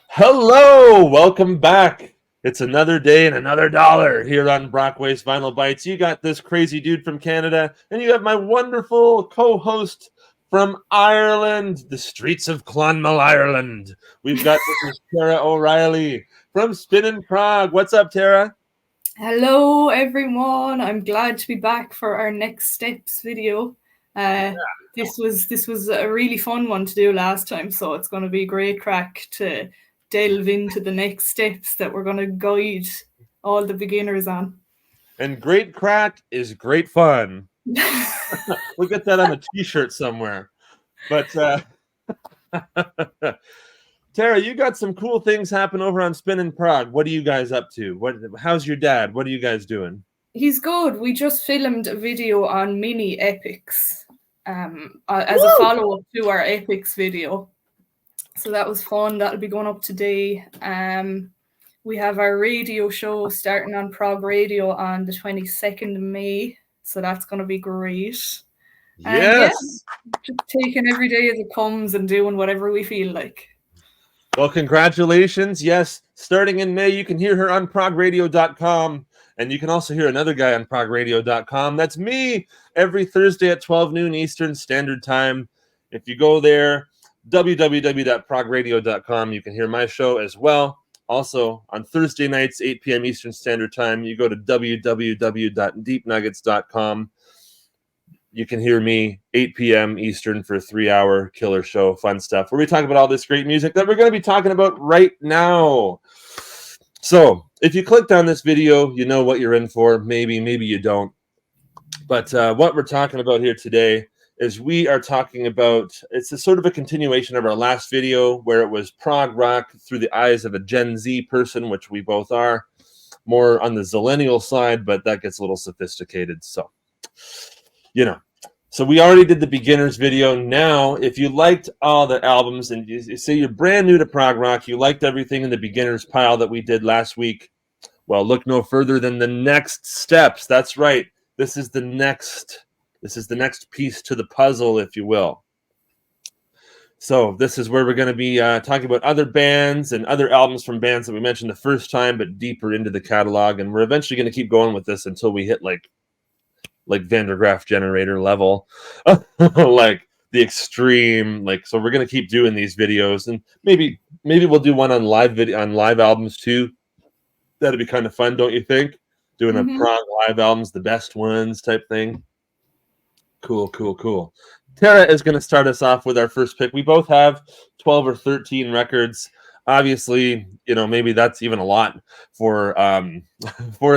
Hello, welcome back. It's another day and another dollar here on Brockway's Vinyl Bites. You got this crazy dude from Canada, and you have my wonderful co-host from Ireland, the streets of Clonmel, Ireland. We've got Mrs. Tara O'Reilly from Spinnin Prog. What's up, Tara? Hello, everyone. I'm glad to be back for our next steps video. This was a really fun one to do last time, so it's going to be a great crack to delve into the next steps that we're going to guide all the beginners on. And great crack is great fun. We'll get that on a t-shirt somewhere. But Tara, you got some cool things happen over on Spinnin Prog. What are you guys up to? How's your dad? What are you guys doing? He's good. We just filmed a video on mini epics as a follow-up to our epics video. So that was fun. That'll be going up today. We have our radio show starting on Prog Radio on the 22nd of May. So that's going to be great. Yes. Just taking every day as it comes and doing whatever we feel like. Well, congratulations. Yes, starting in May, you can hear her on progradio.com. And you can also hear another guy on progradio.com. That's me every Thursday at 12 noon Eastern Standard Time. If you go there, www.progradio.com, you can hear my show as well. Also, on Thursday nights, 8 p.m. Eastern Standard Time, you go to www.deepnuggets.com. You can hear me 8 p.m. Eastern for a 3-hour killer show, fun stuff, where we talk about all this great music that we're going to be talking about right now. So, if you clicked on this video, you know what you're in for. Maybe you don't. But what we're talking about here today is we are talking about, it's a sort of a continuation of our last video where it was prog rock through the eyes of a Gen Z person, which we both are. More on the zillennial side, but that gets a little sophisticated. So, you know. So we already did the beginners video. Now, if you liked all the albums and you say you're brand new to prog rock, you liked everything in the beginners pile that we did last week, well, look no further than the next steps. That's right. This is the next piece to the puzzle, if you will. So this is where we're going to be talking about other bands and other albums from bands that we mentioned the first time, but deeper into the catalog. And we're eventually going to keep going with this until we hit like Van der Graaf generator level, like the extreme, so we're going to keep doing these videos, and maybe we'll do one on live albums too. That'd be kind of fun, don't you think? Doing a prog live albums, the best ones type thing. Cool. Tara is going to start us off with our first pick. We both have 12 or 13 records. Obviously, maybe that's even a lot for a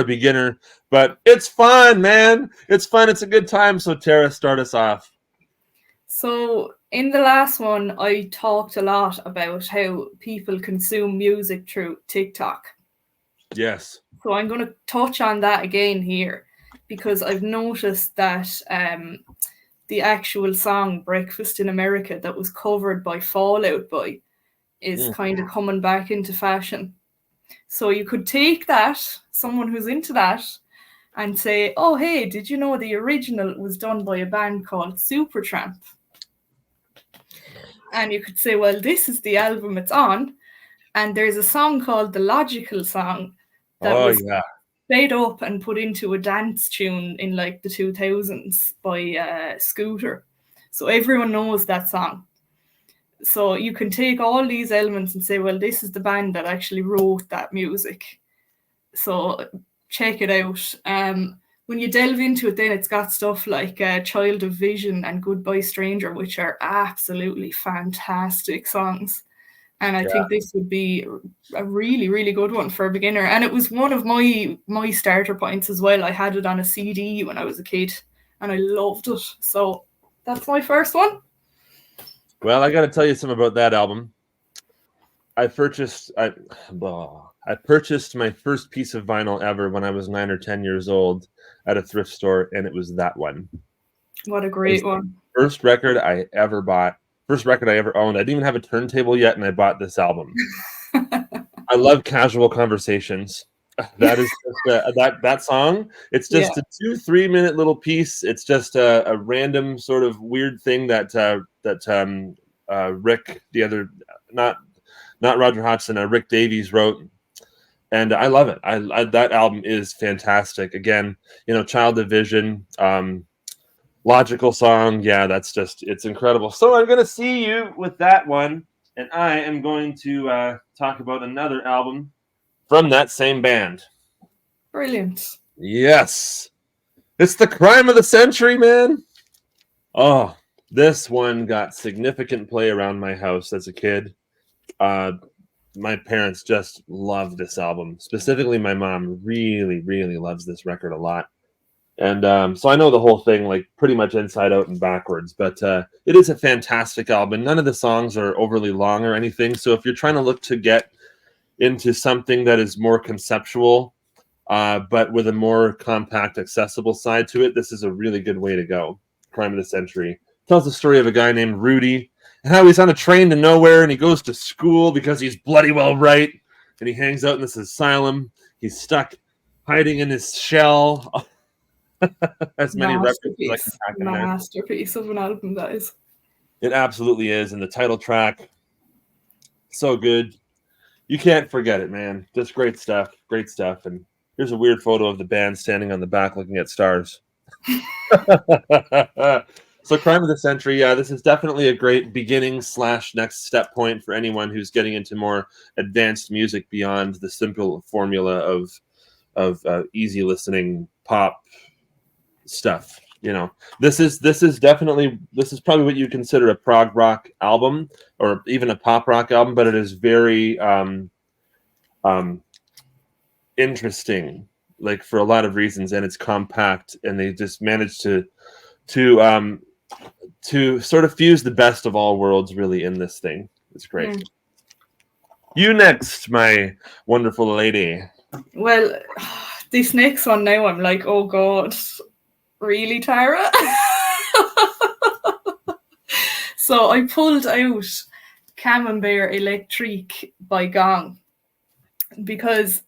beginner, but it's fun, man. It's fun. It's a good time. So Tara, start us off. So in the last one, I talked a lot about how people consume music through TikTok. Yes. So I'm going to touch on that again here, because I've noticed that the actual song Breakfast in America that was covered by Fall Out Boy is kind of coming back into fashion. So you could take that, someone who's into that, and say, oh, hey, did you know the original was done by a band called Tramp? And you could say, well, this is the album it's on, and there's a song called The Logical Song that was sped up and put into a dance tune in the 2000s by Scooter. So everyone knows that song. So you can take all these elements and say, well, this is the band that actually wrote that music. So check it out. When you delve into it, then it's got stuff like Child of Vision and Goodbye Stranger, which are absolutely fantastic songs. And I think this would be a really, really good one for a beginner. And it was one of my starter points as well. I had it on a CD when I was a kid, and I loved it. So that's my first one. Well, I got to tell you something about that album. I purchased my first piece of vinyl ever when I was 9 or 10 years old at a thrift store, and it was that one. What a great one. First record I ever bought. First record I ever owned. I didn't even have a turntable yet, and I bought this album. I love Casual Conversations. That is just that song. It's just a 2-3 minute little piece. It's just a random sort of weird thing that Rick, the other, not not Roger Hodgson, Rick Davies wrote. And I love it. I that album is fantastic. Again, Child Division, Logical Song. Yeah, it's incredible. So I'm going to see you with that one. And I am going to talk about another album from that same band. Brilliant. Yes. It's the crime of the century, man. Oh, this one got significant play around my house as a kid. My parents just love this album. Specifically, my mom really, really loves this record a lot. And so I know the whole thing, like, pretty much inside out and backwards. But it is a fantastic album. None of the songs are overly long or anything. So if you're trying to look to get into something that is more conceptual, but with a more compact, accessible side to it, this is a really good way to go. Crime of the Century tells the story of a guy named Rudy and how he's on a train to nowhere, and he goes to school because he's bloody well right, and he hangs out in this asylum. He's stuck hiding in his shell. As many records as I can pack in there. Masterpiece of an album, that is. It absolutely is, and the title track, so good. You can't forget it, man. Just great stuff. Great stuff. And here's a weird photo of the band standing on the back looking at stars. So Crime of the Century, yeah, this is definitely a great beginning / next step point for anyone who's getting into more advanced music beyond the simple formula of easy listening pop stuff. This is probably what you consider a prog rock album or even a pop rock album, but it is very interesting, like, for a lot of reasons, and it's compact, and they just managed to sort of fuse the best of all worlds really in this thing. It's great. You next, my wonderful lady. Well, this next one now, I'm like, oh god, really, Tara? So I pulled out Camembert Electrique by Gong, because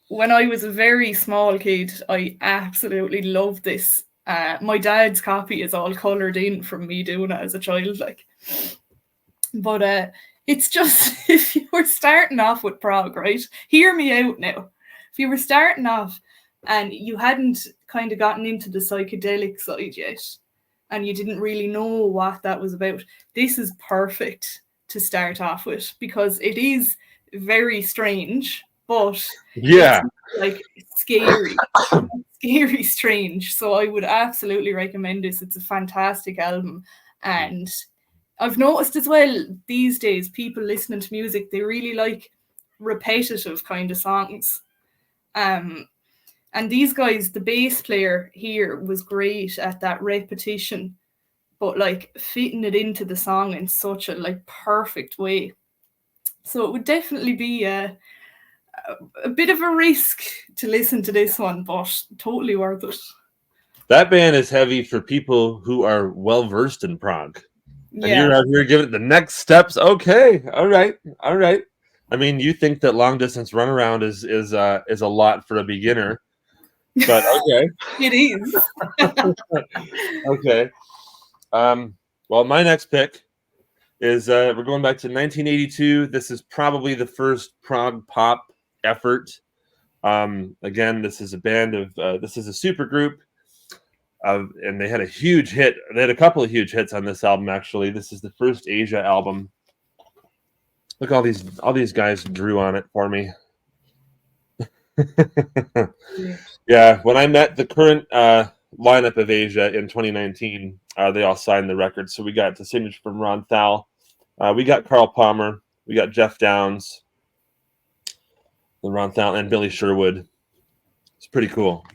when I was a very small kid, I absolutely loved this. My dad's copy is all coloured in from me doing it as a child, like. But it's just, if you were starting off with prog, right? Hear me out now. If you were starting off and you hadn't kind of gotten into the psychedelic side yet, and you didn't really know what that was about, this is perfect to start off with, because it is very strange, but yeah, it's like scary, scary strange. So I would absolutely recommend this. It's a fantastic album, and I've noticed as well these days people listening to music, they really like repetitive kind of songs. And these guys, the bass player here was great at that repetition, but like fitting it into the song in such a like perfect way. So it would definitely be a bit of a risk to listen to this one, but totally worth it. That band is heavy for people who are well versed in prog. And you're out here giving it the next steps. Okay, all right. I mean, you think that long distance runaround is a lot for a beginner, but okay. It is. Okay. Well, my next pick is we're going back to 1982. This is probably the first prog pop effort. Again, this is a band of this is a super group. And they had a huge hit. They had a couple of huge hits on this album, actually. This is the first Asia album. Look, all these guys drew on it for me. Yeah, when I met the current lineup of Asia in 2019, they all signed the record. So we got the signature from Ron Thal. We got Carl Palmer. We got Jeff Downs. The Ron Thal and Billy Sherwood. It's pretty cool.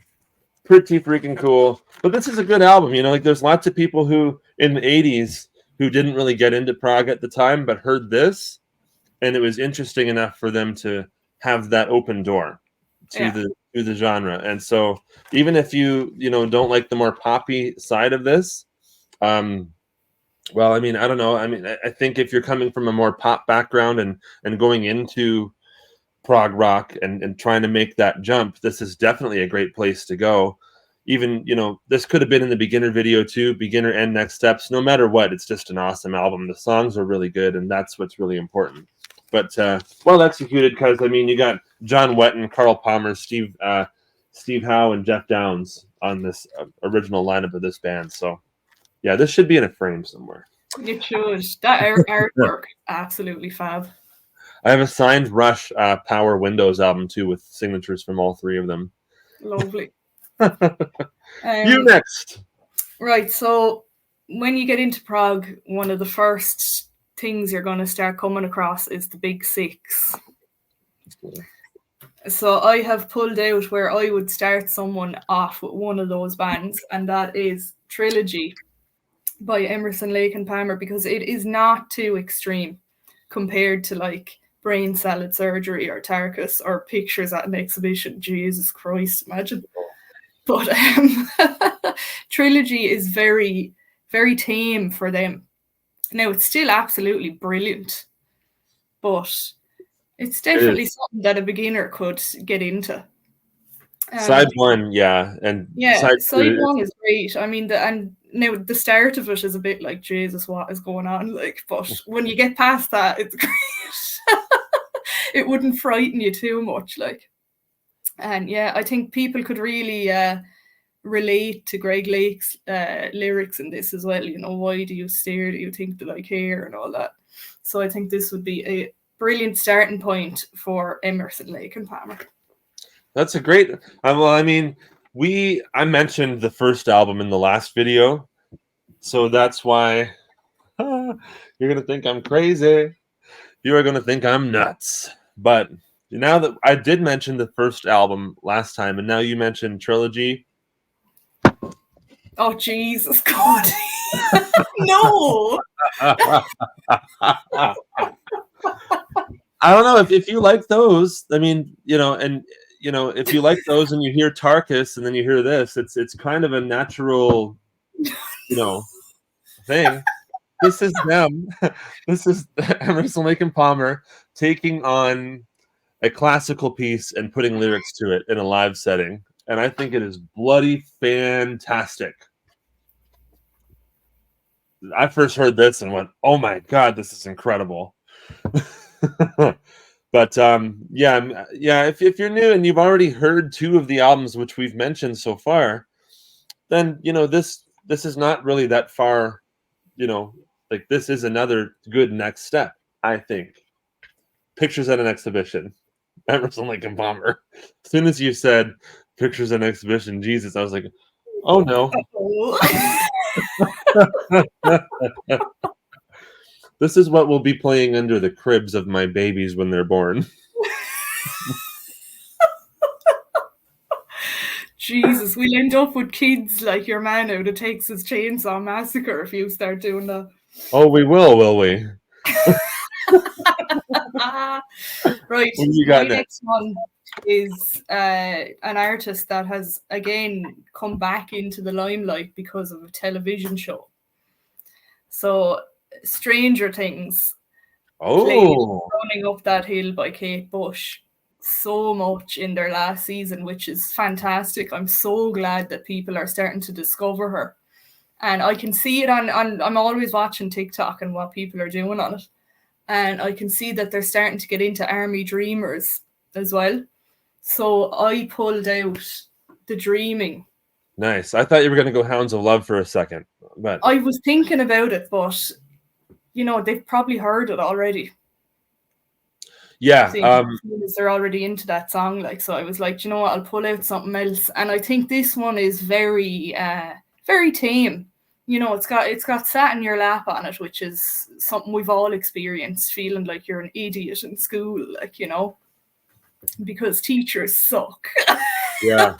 Pretty freaking cool. But this is a good album, like there's lots of people who in the 80s who didn't really get into prog at the time but heard this, and it was interesting enough for them to have that open door to the genre. And so even if you don't like the more poppy side of this, well, I mean, I don't know. I mean, I think if you're coming from a more pop background and going into prog rock and trying to make that jump, this is definitely a great place to go. Even, this could have been in the beginner video too, beginner and next steps. No matter what, it's just an awesome album. The songs are really good, and that's what's really important. but well executed, because I mean you got John Wetton, Carl Palmer, Steve Howe, and Jeff Downs on this original lineup of this band. So yeah, this should be in a frame somewhere. It should. That artwork, absolutely fab. I have a signed Rush Power Windows album too, with signatures from all three of them. Lovely. You next. Right, so when you get into prog, one of the first things you're going to start coming across is the big six. So I have pulled out where I would start someone off with one of those bands, and that is Trilogy by Emerson, Lake and Palmer, because it is not too extreme compared to like Brain Salad Surgery or Tarkus or Pictures at an Exhibition. Jesus Christ, imagine. But Trilogy is very, very tame for them. Now, it's still absolutely brilliant, but it's definitely something that a beginner could get into. Side one, yeah. And yeah, side one is great. I mean, now the start of it is a bit like, Jesus, what is going on? Like, but when you get past that, it's great. It wouldn't frighten you too much, like. And yeah, I think people could really relate to Greg Lake's lyrics in this as well. You know, why do you stare? Do you think that I care? And all that. So I think this would be a brilliant starting point for Emerson, Lake and Palmer. That's a great. Well, I mean, I mentioned the first album in the last video, so that's why you're gonna think I'm crazy. You are gonna think I'm nuts. But now that I did mention the first album last time, and now you mentioned Trilogy. Oh, Jesus God. No. I don't know if you like those. I mean, if you like those and you hear Tarkus and then you hear this, it's kind of a natural, thing. This is them. This is Emerson, Lake and Palmer taking on a classical piece and putting lyrics to it in a live setting. And I think it is bloody fantastic. I first heard this and went, oh my God, this is incredible. But if you're new and you've already heard two of the albums which we've mentioned so far, then this is not really that far, like this is another good next step, I think. Pictures at an Exhibition, Emerson, Lake and Palmer. As soon as you said Pictures at an Exhibition, Jesus, I was like, oh no. This is what will be playing under the cribs of my babies when they're born. Jesus, we'll end up with kids like your man out of Texas Chainsaw Massacre if you start doing that. Oh, we will we? Right. What you got next one is an artist that has again come back into the limelight because of a television show. So Stranger Things. Running Up That Hill by Kate Bush so much in their last season, which is fantastic. I'm so glad that people are starting to discover her. And I can see it on I'm always watching TikTok and what people are doing on it. And I can see that they're starting to get into Army Dreamers as well. So I pulled out The Dreaming. Nice. I thought you were going to go Hounds of Love for a second. But I was thinking about it, but they've probably heard it already. Yeah. They're already into that song. Like, so I was like, you know what, I'll pull out something else. And I think this one is very, very tame. It's got sat in your lap on it, which is something we've all experienced, feeling like you're an idiot in school, like, because teachers suck. Yeah.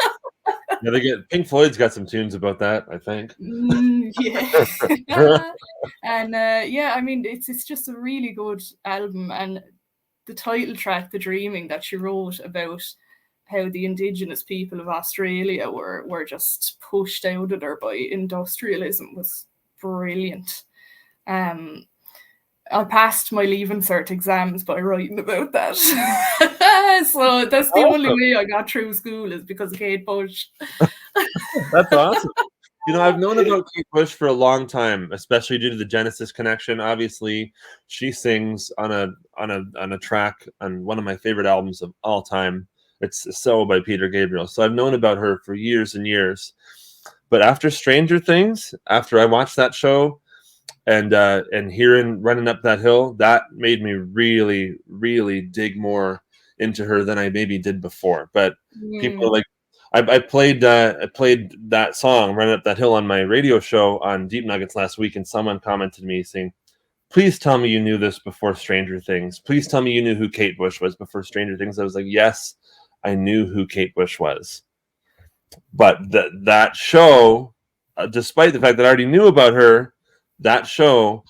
Yeah, Pink Floyd's got some tunes about that, I think. Yeah. And I mean, it's just a really good album. And the title track, The Dreaming, that she wrote about how the indigenous people of Australia were just pushed out of there by industrialism, was brilliant. I passed my Leaving Cert exams by writing about that. So that's the only way I got through school, is because of Kate Bush. That's awesome. I've known about Kate Bush for a long time, especially due to the Genesis connection. Obviously, she sings on a track on one of my favorite albums of all time. It's So by Peter Gabriel. So I've known about her for years and years. But after Stranger Things, after I watched that show and hearing Running Up That Hill, that made me really, really dig more into her than I maybe did before. But people are like, I played that song Running Up That Hill on my radio show on Deep Nuggets last week, and someone commented to me saying, please tell me you knew this before Stranger Things. Please tell me you knew who Kate Bush was before Stranger Things. I was like, yes, I knew who Kate Bush was. But that show, despite the fact that I already knew about her, that show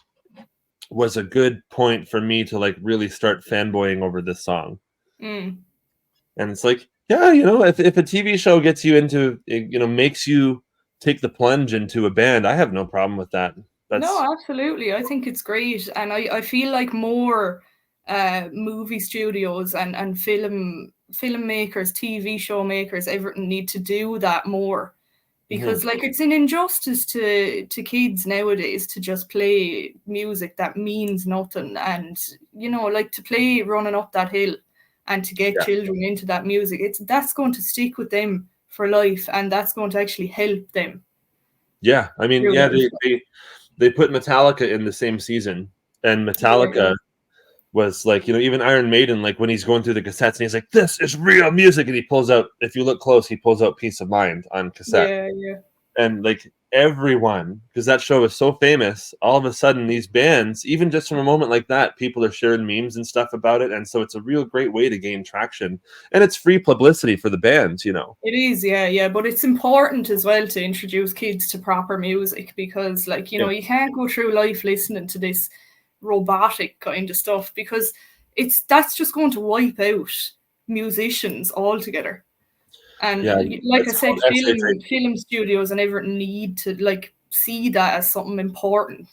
was a good point for me to like really start fanboying over this song. And it's like, yeah, if a TV show gets you into, makes you take the plunge into a band, I have no problem with that. No, absolutely. I think it's great. And I feel like more movie studios and filmmakers, TV show makers, everything need to do that more. Because like it's an injustice to kids nowadays to just play music that means nothing. And, like to play Running Up That Hill and to get children into that music, that's going to stick with them for life, and that's going to actually help them. Yeah, I mean, they put Metallica in the same season, and Metallica was like, even Iron Maiden, like when he's going through the cassettes and he's like, this is real music, and he pulls out, if you look close, he pulls out Peace of Mind on cassette. And like everyone, because that show is so famous, all of a sudden these bands, even just from a moment like that, people are sharing memes and stuff about it, and so it's a real great way to gain traction, and it's free publicity for the bands. It is, but it's important as well to introduce kids to proper music, because like you can't go through life listening to this robotic kind of stuff, because that's just going to wipe out musicians altogether. And like I said, film studios and everything need to like see that as something important.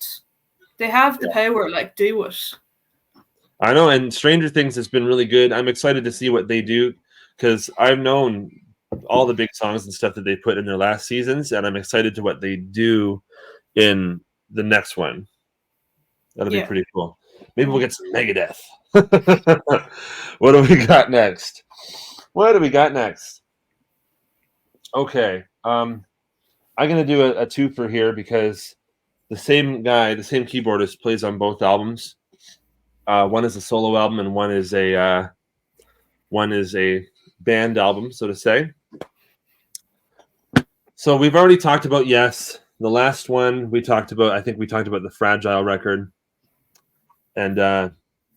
They have the power, like do it. I know, and Stranger Things has been really good. I'm excited to see what they do, because I've known all the big songs and stuff that they put in their last seasons, and I'm excited to what they do in the next one. That'll be pretty cool. Maybe we'll get some Megadeth. What do we got next? Okay. I'm going to do a twofer here, because the same guy, the same keyboardist, plays on both albums. One is a solo album, and one is a band album, so to say. So we've already talked about Yes. The last one we talked about, I think we talked about the Fragile record. And,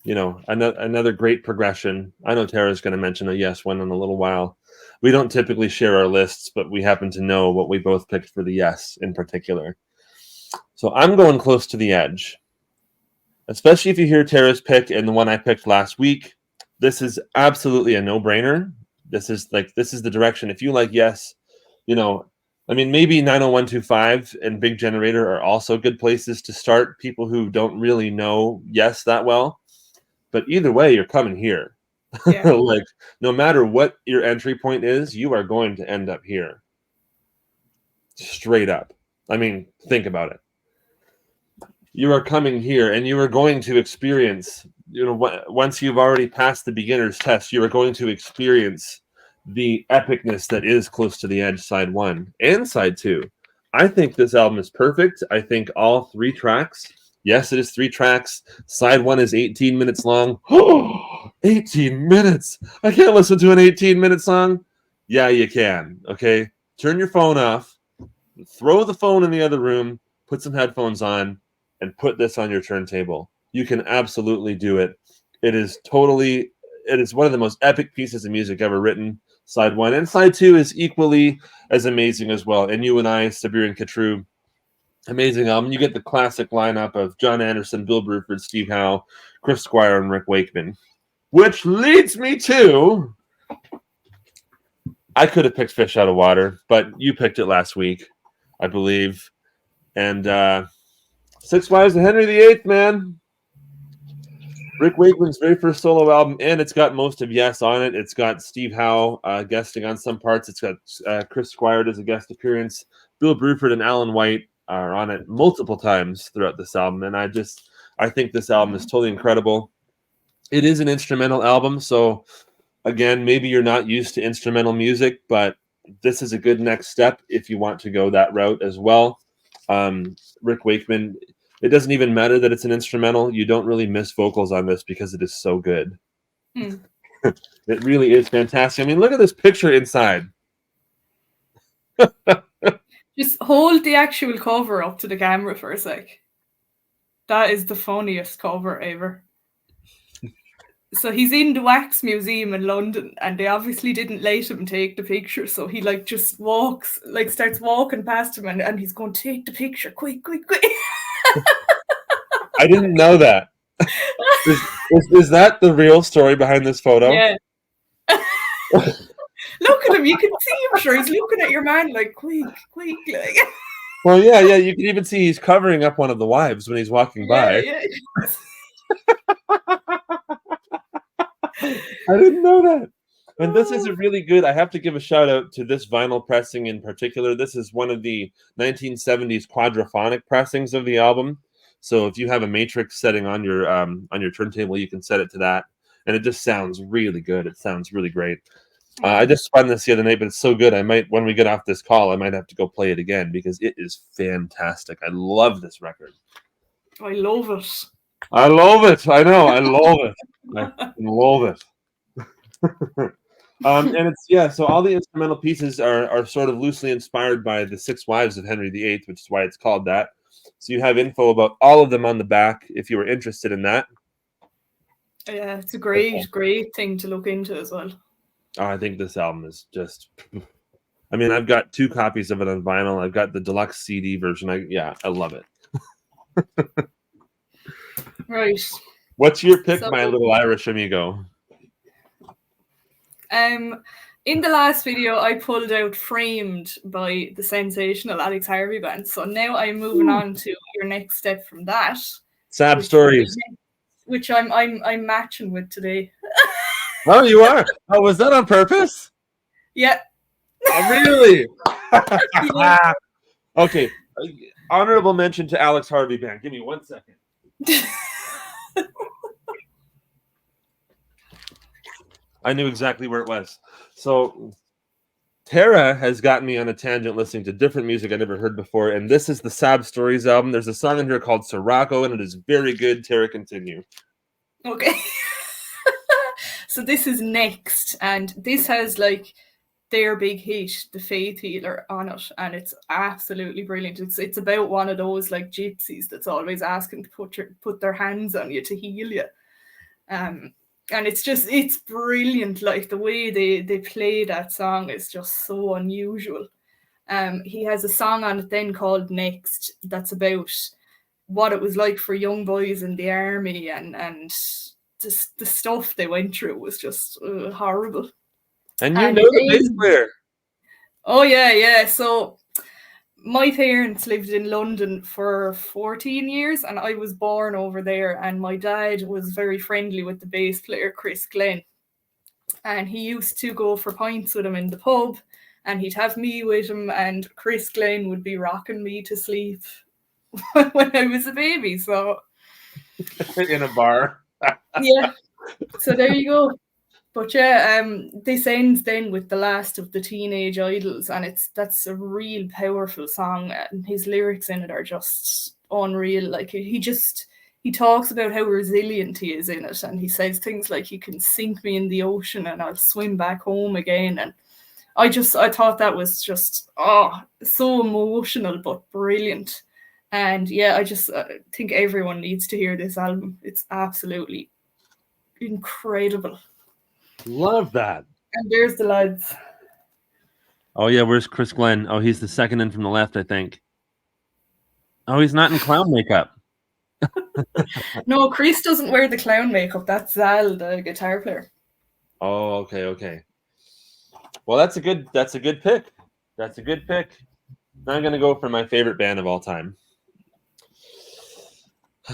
another great progression. I know Tara's going to mention a Yes one in a little while. We don't typically share our lists, but we happen to know what we both picked for the Yes in particular. So I'm going Close to the Edge. Especially if you hear Tara's pick and the one I picked last week. This is absolutely a no-brainer. This is the direction. If you like Yes, maybe 90125 and Big Generator are also good places to start, people who don't really know Yes that well. But either way, you're coming here. Yeah. Like, no matter what your entry point is, you are going to end up here. Straight up. I mean, think about it. You are coming here, and you are going to experience, once you've already passed the beginner's test, you are going to experience the epicness that is Close to the Edge side 1 and side 2. I think this album is perfect. I think all 3 tracks, yes, it is 3 tracks. Side 1 is 18 minutes long. 18 minutes. I can't listen to an 18-minute song. Yeah, you can. Okay. Turn your phone off. Throw the phone in the other room. Put some headphones on and put this on your turntable. You can absolutely do it. It is one of the most epic pieces of music ever written. Side 1 and side 2 is equally as amazing as well. And You and I, Sabir and Katru, amazing album. You get the classic lineup of John Anderson, Bill Bruford, Steve Howe, Chris Squire, and Rick Wakeman. Which leads me to, I could have picked Fish Out of Water, but you picked it last week, I believe. And Six Wives of Henry VIII, man. Rick Wakeman's very first solo album, and it's got most of Yes on it. It's got Steve Howe guesting on some parts. It's got Chris Squire does a guest appearance. Bill Bruford and Alan White are on it multiple times throughout this album, and I think this album is totally incredible. It is an instrumental album, so again, maybe you're not used to instrumental music, but this is a good next step if you want to go that route as well. Rick Wakeman, it doesn't even matter that it's an instrumental. You don't really miss vocals on this because it is so good. It really is fantastic. I mean, look at this picture inside. Just hold the actual cover up to the camera for a sec. That is the funniest cover ever. So he's in the Wax Museum in London, and they obviously didn't let him take the picture. So he just starts walking past him, and he's going, take the picture, quick. I didn't know that. Is that the real story behind this photo? Yeah. Look at him. You can see him. Sure, he's looking at your man like, quick. Like. Well, yeah. You can even see he's covering up one of the wives when he's walking by. Yeah. I didn't know that. And this is a really good, I have to give a shout out to this vinyl pressing in particular. This is one of the 1970s quadraphonic pressings of the album. So if you have a matrix setting on your turntable, you can set it to that. And it just sounds really good. It sounds really great. I just spun this the other night, but it's so good. I might, when we get off this call, I might have to go play it again because it is fantastic. I love this record. I love it. I love it. I know. I love it. I love it. And it's, so all the instrumental pieces are sort of loosely inspired by the 6 Wives of Henry VIII, which is why it's called that. So you have info about all of them on the back if you were interested in that. Yeah, it's a great thing to look into as well. Oh, I think this album is just, I mean, I've got 2 copies of it on vinyl. I've got the deluxe CD version. I love it. Right. What's your pick, my little Irish amigo? In the last video, I pulled out Framed by the sensational Alex Harvey Band. So now I'm moving on to your next step from that. Sad Stories. Which I'm matching with today. Oh, you are? Oh, was that on purpose? Yeah. Oh, really? Yeah. Okay. Honorable mention to Alex Harvey Band. Give me 1 second. I knew exactly where it was. So Tara has gotten me on a tangent listening to different music I never heard before, and this is the Sad Stories album. There's a song in here called Sirocco, and it is very good. Tara, continue. Okay. So this is next, and this has their big hit, The Faith Healer, on it, and it's absolutely brilliant. It's about one of those gypsies that's always asking to put their hands on you to heal you. And it's brilliant. The way they play that song is just so unusual. He has a song on it then called Next that's about what it was like for young boys in the army, and just the stuff they went through was just horrible. And you know the bass player. Oh, yeah. So my parents lived in London for 14 years, and I was born over there, and my dad was very friendly with the bass player, Chris Glenn. And he used to go for pints with him in the pub, and he'd have me with him, and Chris Glenn would be rocking me to sleep when I was a baby. So in a bar. Yeah. So there you go. But yeah, this ends then with The Last of the Teenage Idols, and that's a real powerful song, and his lyrics in it are just unreal. He talks about how resilient he is in it, and he says things like, "You can sink me in the ocean and I'll swim back home again." And I thought that was just so emotional but brilliant. And yeah, I just think everyone needs to hear this album. It's absolutely incredible. Love that. And there's the lads. Oh, yeah. Where's Chris Glenn? Oh, he's the second in from the left, I think. Oh, he's not in clown makeup. No, Chris doesn't wear the clown makeup. That's Zal, the guitar player. Oh, okay. Well, that's a good pick. That's a good pick. Now I'm going to go for my favorite band of all time.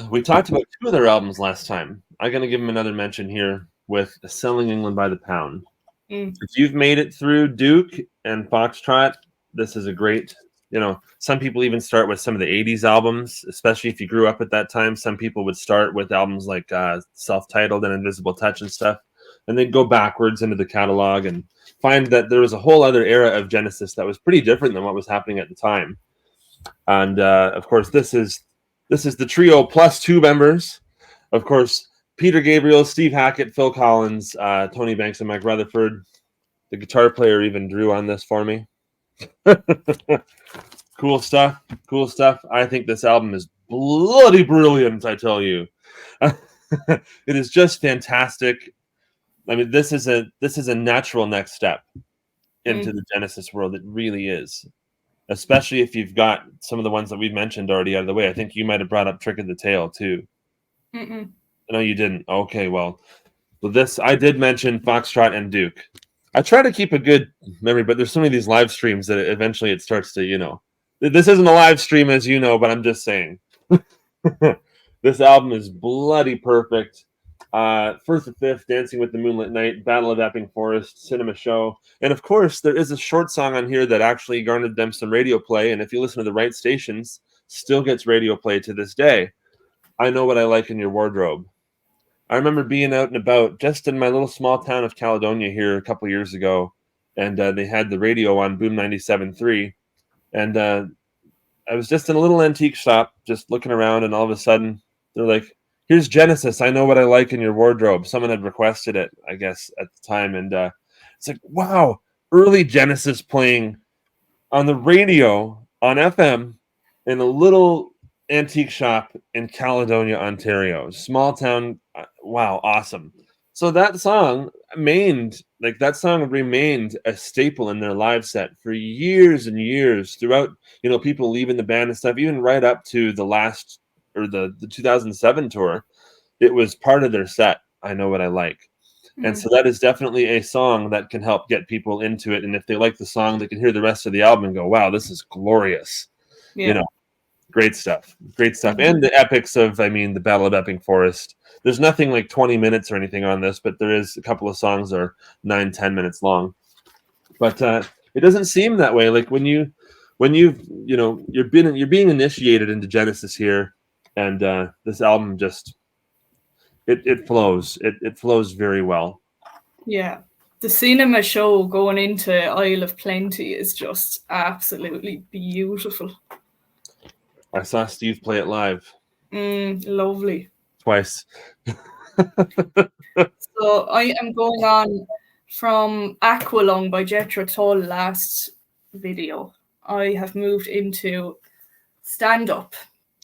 We talked about 2 of their albums last time. I'm going to give them another mention here with Selling England by the Pound. If you've made it through Duke and Foxtrot, this is a great some people even start with some of the 80s albums, especially if you grew up at that time. Some people would start with albums like Self-Titled and Invisible Touch and stuff, and then go backwards into the catalog and find that there was a whole other era of Genesis that was pretty different than what was happening at the time. And of course, this is the trio plus 2 members. Of course, Peter Gabriel, Steve Hackett, Phil Collins, Tony Banks, and Mike Rutherford. The guitar player even drew on this for me. Cool stuff. I think this album is bloody brilliant, I tell you. It is just fantastic. I mean, this is a natural next step into the Genesis world. It really is. Especially if you've got some of the ones that we've mentioned already out of the way. I think you might have brought up Trick of the Tail too. Mm-mm. No, you didn't. Okay, well, this I did mention Foxtrot and Duke. I try to keep a good memory, but there's so many of these live streams that eventually it starts to, This isn't a live stream, as you know, but I'm just saying. This album is bloody perfect. First and Fifth, Dancing with the Moonlit Night, Battle of Epping Forest, Cinema Show. And of course, there is a short song on here that actually garnered them some radio play. And if you listen to the right stations, still gets radio play to this day. I Know What I Like in Your Wardrobe. I remember being out and about just in my little small town of Caledonia here a couple years ago. And they had the radio on Boom 97.3. And I was just in a little antique shop, just looking around. And all of a sudden, they're like, "Here's Genesis, I Know What I Like in Your Wardrobe." Someone had requested it, I guess, at the time. And it's like, wow, early Genesis playing on the radio, on FM, in a little antique shop in Caledonia, Ontario. Small town. Wow, awesome. So that song remained a staple in their live set for years and years throughout, people leaving the band and stuff, even right up to the last or the 2007 tour. It was part of their set. I Know What I Like. And so that is definitely a song that can help get people into it. And if they like the song, they can hear the rest of the album and go, wow, this is glorious. Yeah. Great stuff. And the epics of, the Battle of Epping Forest. There's nothing like 20 minutes or anything on this, but there is a couple of songs that are 9-10 minutes long. But it doesn't seem that way. Like when you're being initiated into Genesis here, and this album just it flows. It flows very well. Yeah. The Cinema Show going into Isle of Plenty is just absolutely beautiful. I saw Steve play it live. Lovely. Twice. So I am going on from Aqualung by Jethro Tull last video. I have moved into Stand Up.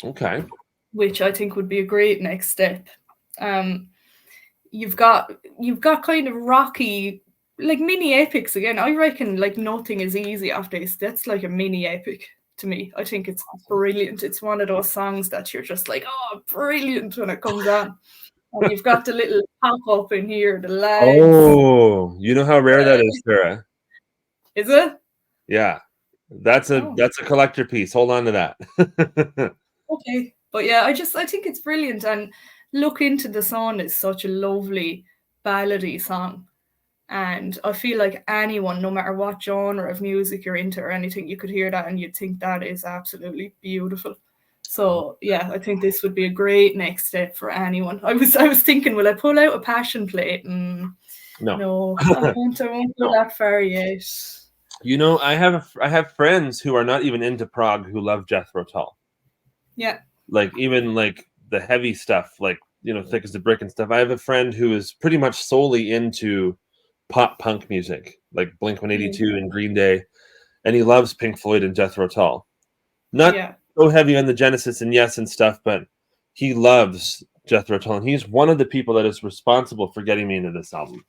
Okay. Which I think would be a great next step. You've got kind of rocky, like mini epics again. I reckon like Nothing Is Easy after this. That's like a mini epic to me. I think it's brilliant. It's one of those songs that you're just like, oh, brilliant when it comes on. And you've got the little pop up in here, the legs. Oh, you know how rare that is, Sarah. Is it? Yeah. That's a collector piece. Hold on to that. Okay. But yeah, I think it's brilliant. And Look Into the Sun is such a lovely ballady song. And I feel like anyone, no matter what genre of music you're into or anything, you could hear that and you'd think that is absolutely beautiful. So yeah, I think this would be a great next step for anyone. I was thinking, will I pull out a Passion Play? No, I won't go that far yet. I have friends who are not even into prog who love Jethro Tull. Yeah. Like even like the heavy stuff, like Thick as a Brick and stuff. I have a friend who is pretty much solely into pop punk music, like Blink-182 and Green Day, and he loves Pink Floyd and Jethro Tull. Not so heavy on the Genesis and Yes and stuff, but he loves Jethro Tull, and he's one of the people that is responsible for getting me into this album.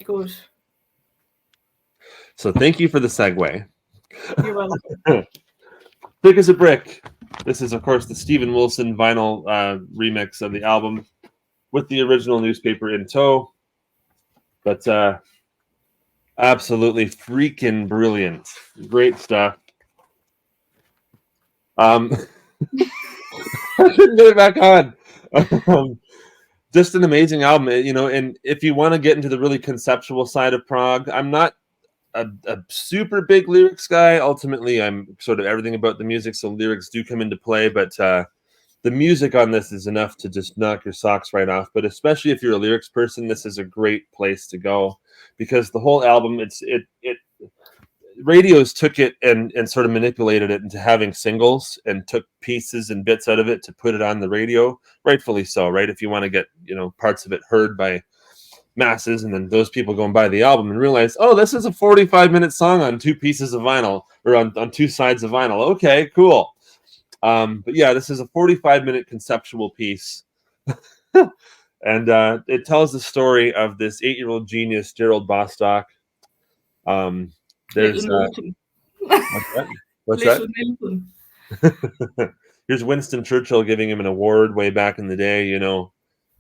Good. So thank you for the segue. You're welcome. Thick as a Brick. This is, of course, the Steven Wilson vinyl remix of the album with the original newspaper in tow. But absolutely freaking brilliant. Great stuff. I shouldn't get it back on. Just an amazing album, and if you want to get into the really conceptual side of prog, I'm not a super big lyrics guy. Ultimately, I'm sort of everything about the music, so lyrics do come into play. But the music on this is enough to just knock your socks right off. But especially if you're a lyrics person, this is a great place to go, because the whole album, it radios took it and sort of manipulated it into having singles and took pieces and bits out of it to put it on the radio, rightfully so, right? If you want to get, parts of it heard by masses, and then those people go and buy the album and realize, oh, this is a 45-minute song on two pieces of vinyl, or on two sides of vinyl. Okay, cool. But yeah, this is a 45-minute conceptual piece. And it tells the story of this 8-year-old genius, Gerald Bostock. There's what's that? Here's Winston Churchill giving him an award way back in the day.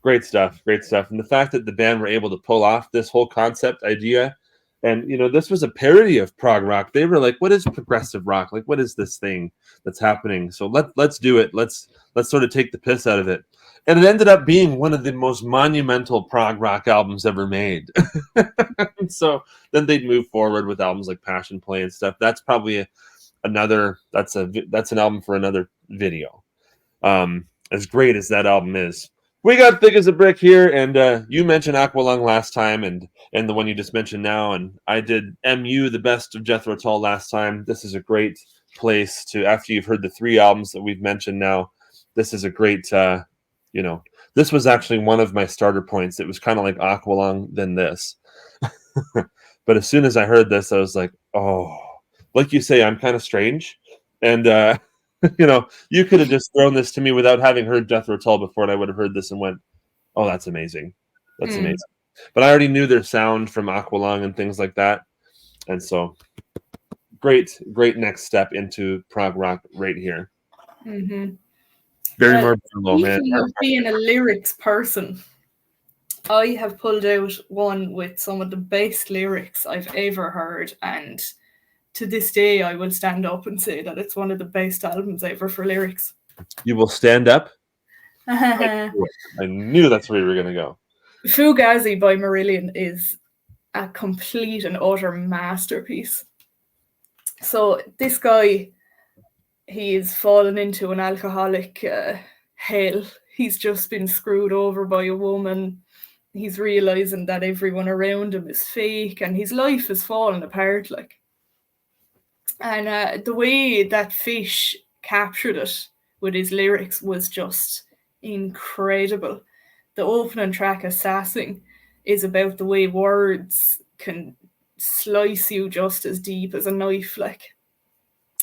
Great stuff. And the fact that the band were able to pull off this whole concept idea, and this was a parody of prog rock. They were like, what is progressive rock? Like, what is this thing that's happening? So let's do it. Let's sort of take the piss out of it. And it ended up being one of the most monumental prog rock albums ever made. So then they'd move forward with albums like Passion Play and stuff. That's probably that's an album for another video. As great as that album is. We got Thick as a Brick here, and you mentioned Aqualung last time, and the one you just mentioned now, and I did MU, the Best of Jethro Tull, last time. This is a great place to, after you've heard the 3 albums that we've mentioned now, this is a great, this was actually one of my starter points. It was kind of like Aqualung, then this. But as soon as I heard this, I was like, oh, like you say, I'm kind of strange, and you could have just thrown this to me without having heard Jethro Tull before, and I would have heard this and went, oh, that's amazing. That's amazing. But I already knew their sound from Aqualung and things like that. And so great next step into prog rock right here. Mm-hmm. Very more below, man. Being a lyrics person, I have pulled out one with some of the best lyrics I've ever heard, and to this day, I will stand up and say that it's one of the best albums ever for lyrics. You will stand up? I knew that's where you were going to go. Fugazi by Melan is a complete and utter masterpiece. So this guy, he is fallen into an alcoholic hell. He's just been screwed over by a woman. He's realizing that everyone around him is fake, and his life is falling apart, like. And the way that Fish captured it with his lyrics was just incredible. The opening track, Assassin, is about the way words can slice you just as deep as a knife, like.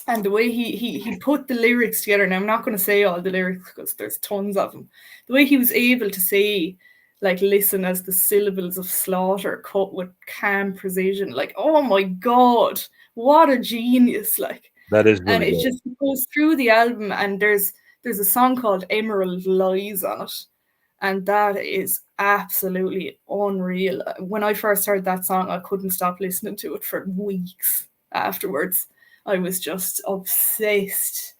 And the way he put the lyrics together, and I'm not going to say all the lyrics because there's tons of them, the way he was able to say, like, listen as the syllables of slaughter cut with calm precision, like, oh my God, what a genius, like. That is really and it just goes through the album, and there's a song called Emerald Lies on it, and that is absolutely unreal. When I first heard that song, I couldn't stop listening to it for weeks afterwards. I was just obsessed,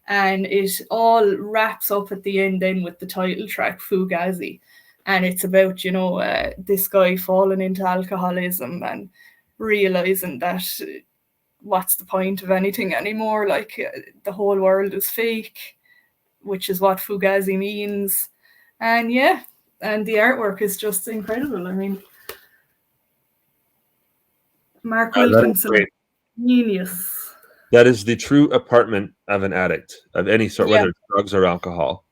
and it all wraps up at the end then with the title track, Fugazi. And it's about, this guy falling into alcoholism and realizing that what's the point of anything anymore? Like, the whole world is fake, which is what Fugazi means. And yeah, and the artwork is just incredible. I mean, Mark Wilkinson, genius. That is the true apartment of an addict of any sort, whether it's drugs or alcohol.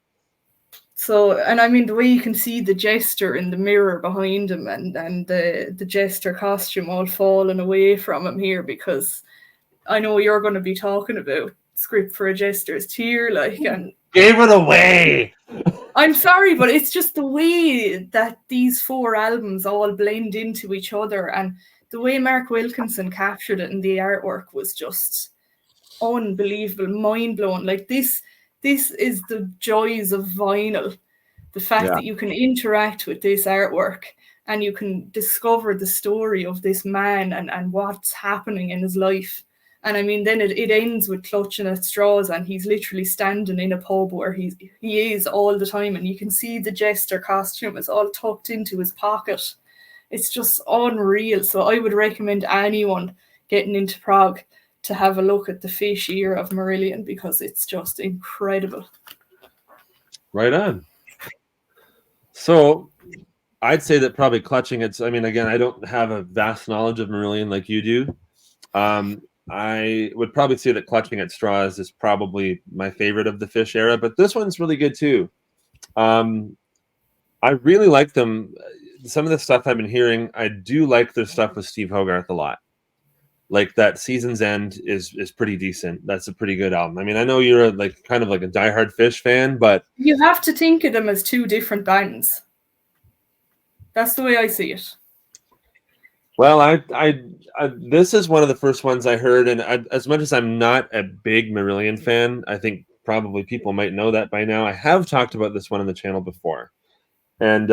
So, and I mean, the way you can see the jester in the mirror behind him, and the jester costume all falling away from him here, because I know you're going to be talking about Script for a Jester's Tear, like, and gave it away. I'm sorry, but it's just the way that these 4 albums all blend into each other, and the way Mark Wilkinson captured it in the artwork was just unbelievable, mind-blowing. Like, this is the joys of vinyl. The fact that you can interact with this artwork and you can discover the story of this man and what's happening in his life. And I mean, then it ends with clutching at straws, and he's literally standing in a pub where he is all the time, and you can see the jester costume is all tucked into his pocket. It's just unreal. So I would recommend anyone getting into prog to have a look at the Fish year of Marillion, because it's just incredible. Right on. So I'd say that probably Clutching It's, I mean, again, I don't have a vast knowledge of Marillion like you do. I would probably say that Clutching at Straws is probably my favorite of the Fish era, but this one's really good too. I really like them. Some of the stuff I've been hearing, I do like their stuff with Steve Hogarth a lot. Like that Season's End is pretty decent. That's a pretty good album. I mean, I know you're like kind of like a diehard Fish fan, but you have to think of them as two different bands. That's the way I see it. Well, I this is one of the first ones I heard, and as much as I'm not a big Marillion fan, I think probably people might know that by now. I have talked about this one on the channel before, and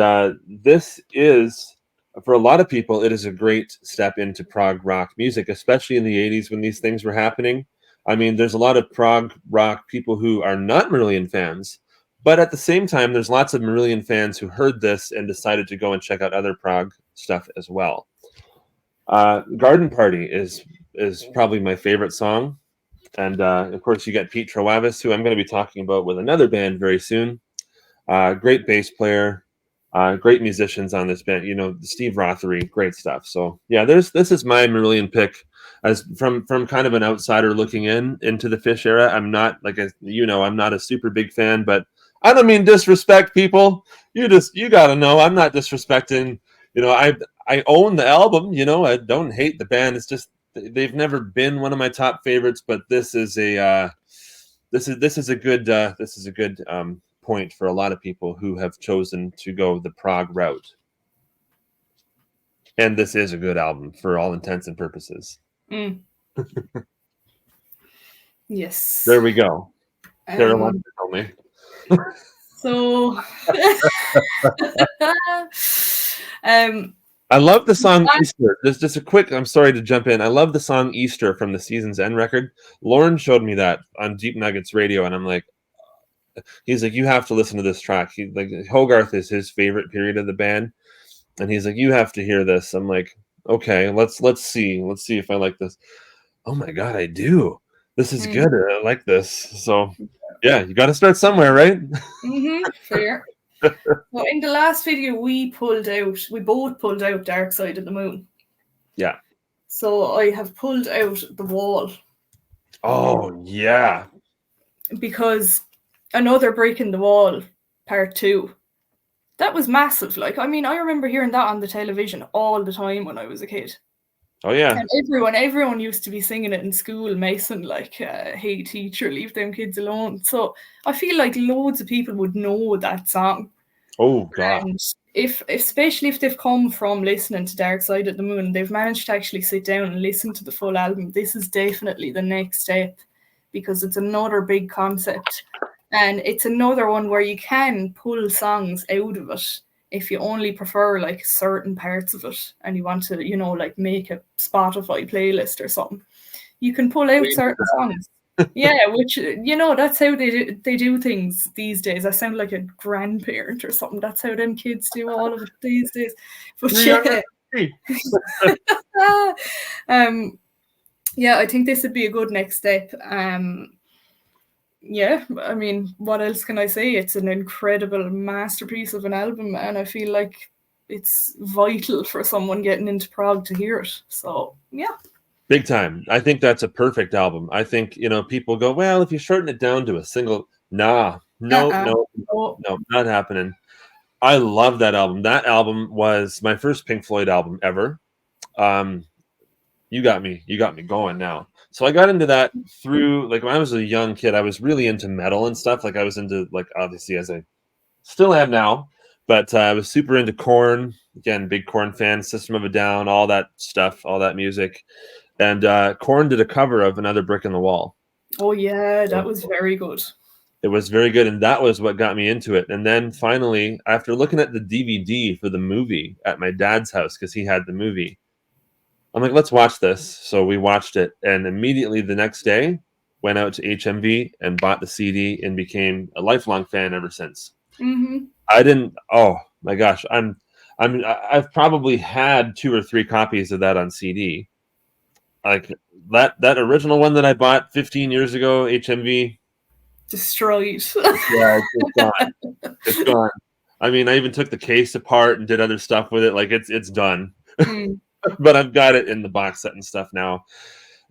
this is, for a lot of people, it is a great step into prog rock music, especially in the 80s when these things were happening. I mean, there's a lot of prog rock people who are not Marillion fans, but at the same time, there's lots of Marillion fans who heard this and decided to go and check out other prog stuff as well. Garden Party is probably my favorite song. And of course, you get Pete Travis, who I'm going to be talking about with another band very soon. Great bass player, great musicians on this band. You know, Steve Rothery, great stuff. So yeah, this is my Marillion pick. As from kind of an outsider looking into the Fish era. I'm not I'm not a super big fan, but I don't mean disrespect, people. You got to know I'm not disrespecting. You know, I own the album. You know, I don't hate the band. It's just they've never been one of my top favorites. But this is a good point for a lot of people who have chosen to go the prog route. And this is a good album for all intents and purposes. Yes. There we go. Caroline, tell me. So, I love the song Easter. Just a quick, I'm sorry to jump in. I love the song Easter from the Season's End record. Lauren showed me that on Deep Nuggets Radio, and I'm like, he's like, you have to listen to this track. Hogarth is his favorite period of the band, and he's like, you have to hear this. I'm like, okay, let's see if I like this. Oh my god, I do. This is good. I like this. So yeah, you got to start somewhere, right? Fair. Well, in the last video, we both pulled out Dark Side of the Moon. Yeah. So I have pulled out The Wall. Oh yeah. Because Another Break in the Wall, Part 2. That was massive. Like, I mean, I remember hearing that on the television all the time when I was a kid. Oh yeah. And everyone used to be singing it in school, Mason, like, hey teacher, leave them kids alone. So I feel like loads of people would know that song. Oh god. And especially if they've come from listening to Dark Side of the Moon, they've managed to actually sit down and listen to the full album, this is definitely the next step, because it's another big concept. And it's another one where you can pull songs out of it if you only prefer like certain parts of it and you want to, you know, like make a Spotify playlist or something. You can pull out certain songs. Yeah, which, you know, that's how they do things these days. I sound like a grandparent or something. That's how them kids do all of it these days. But yeah. Yeah, I think this would be a good next step. Yeah, I mean, what else can I say? It's an incredible masterpiece of an album, and I feel like it's vital for someone getting into prog to hear it. So, yeah. Big time. I think that's a perfect album. I think, you know, people go, well, if you shorten it down to a single, no, not happening. I love that album. That album was my first Pink Floyd album ever. You got me going now. So I got into that through, like, when I was a young kid, I was really into metal and stuff. Like, I was into, like, obviously, as I still am now, but I was super into Korn. Again, big Korn fan, System of a Down, all that stuff, all that music. And Korn did a cover of Another Brick in the Wall. Oh, yeah, that was very good. It was very good, and that was what got me into it. And then finally, after looking at the DVD for the movie at my dad's house, because he had the movie, I'm like, let's watch this. So we watched it, and immediately the next day went out to HMV and bought the CD and became a lifelong fan ever since. Oh my gosh, I've probably had 2 or 3 copies of that on CD. like that original one that I bought 15 years ago, HMV, destroyed. Yeah, it's gone. It's gone. I mean, I even took the case apart and did other stuff with it. Like it's done. But I've got it in the box set and stuff now.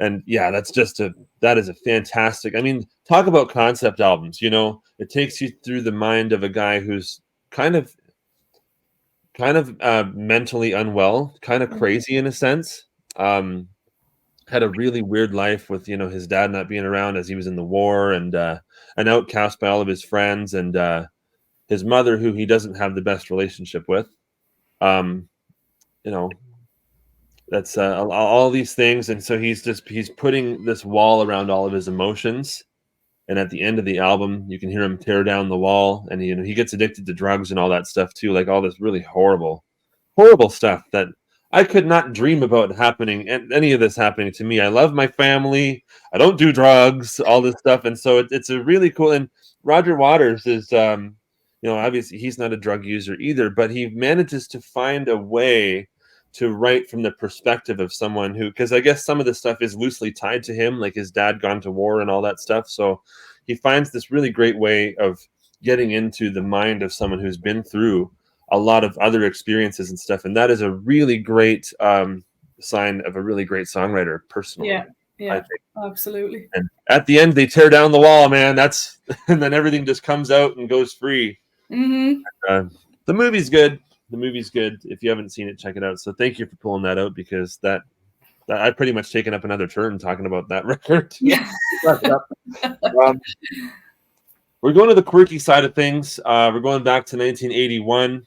And yeah, that is a fantastic. I mean, talk about concept albums. You know, it takes you through the mind of a guy who's kind of mentally unwell, kind of crazy in a sense. Had a really weird life with, you know, his dad not being around as he was in the war, and an outcast by all of his friends, and his mother, who he doesn't have the best relationship with. You know, that's all these things, and so he's putting this wall around all of his emotions. And at the end of the album, you can hear him tear down the wall, and he gets addicted to drugs and all that stuff too, like all this really horrible stuff that I could not dream about happening, and any of this happening to me. I love my family. I don't do drugs, all this stuff, and so it's a really cool. And Roger Waters is, obviously he's not a drug user either, but he manages to find a way to write from the perspective of someone who, because I guess some of the stuff is loosely tied to him, like his dad gone to war and all that stuff. So he finds this really great way of getting into the mind of someone who's been through a lot of other experiences and stuff. And that is a really great sign of a really great songwriter, personally. Yeah, absolutely. And at the end, they tear down the wall, man. And then everything just comes out and goes free. The movie's good. If you haven't seen it, check it out. So thank you for pulling that out, because that I've pretty much taken up another turn talking about that record. Yeah. We're going to the quirky side of things. We're going back to 1981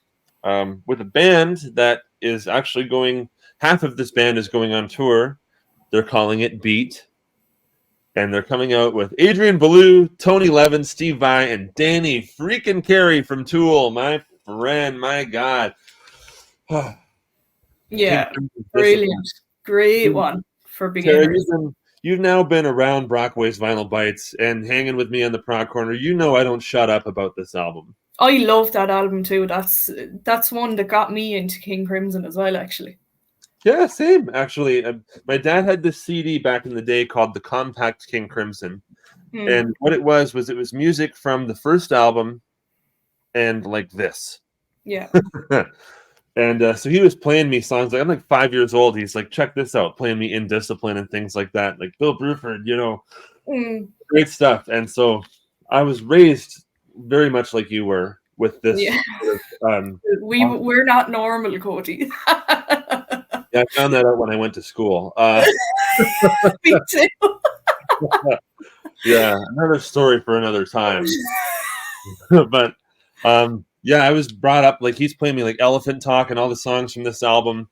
with a band that is actually going. Half of this band is going on tour. They're calling it Beat. And they're coming out with Adrian Belew, Tony Levin, Steve Vai, and Danny freaking Carey from Tool. My friend, my God. Yeah, brilliant. Great one for beginners. Tara, you've now been around Brockway's Vinyl Bites and hanging with me on the Prog Corner. You know I don't shut up about this album. I love that album too. That's one that got me into King Crimson as well, actually. Yeah, same, actually. My dad had this CD back in the day called The Compact King Crimson. And what it was music from the first album and like this. Yeah. And so he was playing me songs. Like, I'm like 5 years old. He's like, check this out, playing me Indiscipline and things like that. Like Bill Bruford, great stuff. And so I was raised very much like you were with this. Yeah. We're not normal, Cody. Yeah, I found that out when I went to school. Me too. Yeah, another story for another time. But yeah, I was brought up, like, he's playing me like Elephant Talk and all the songs from this album.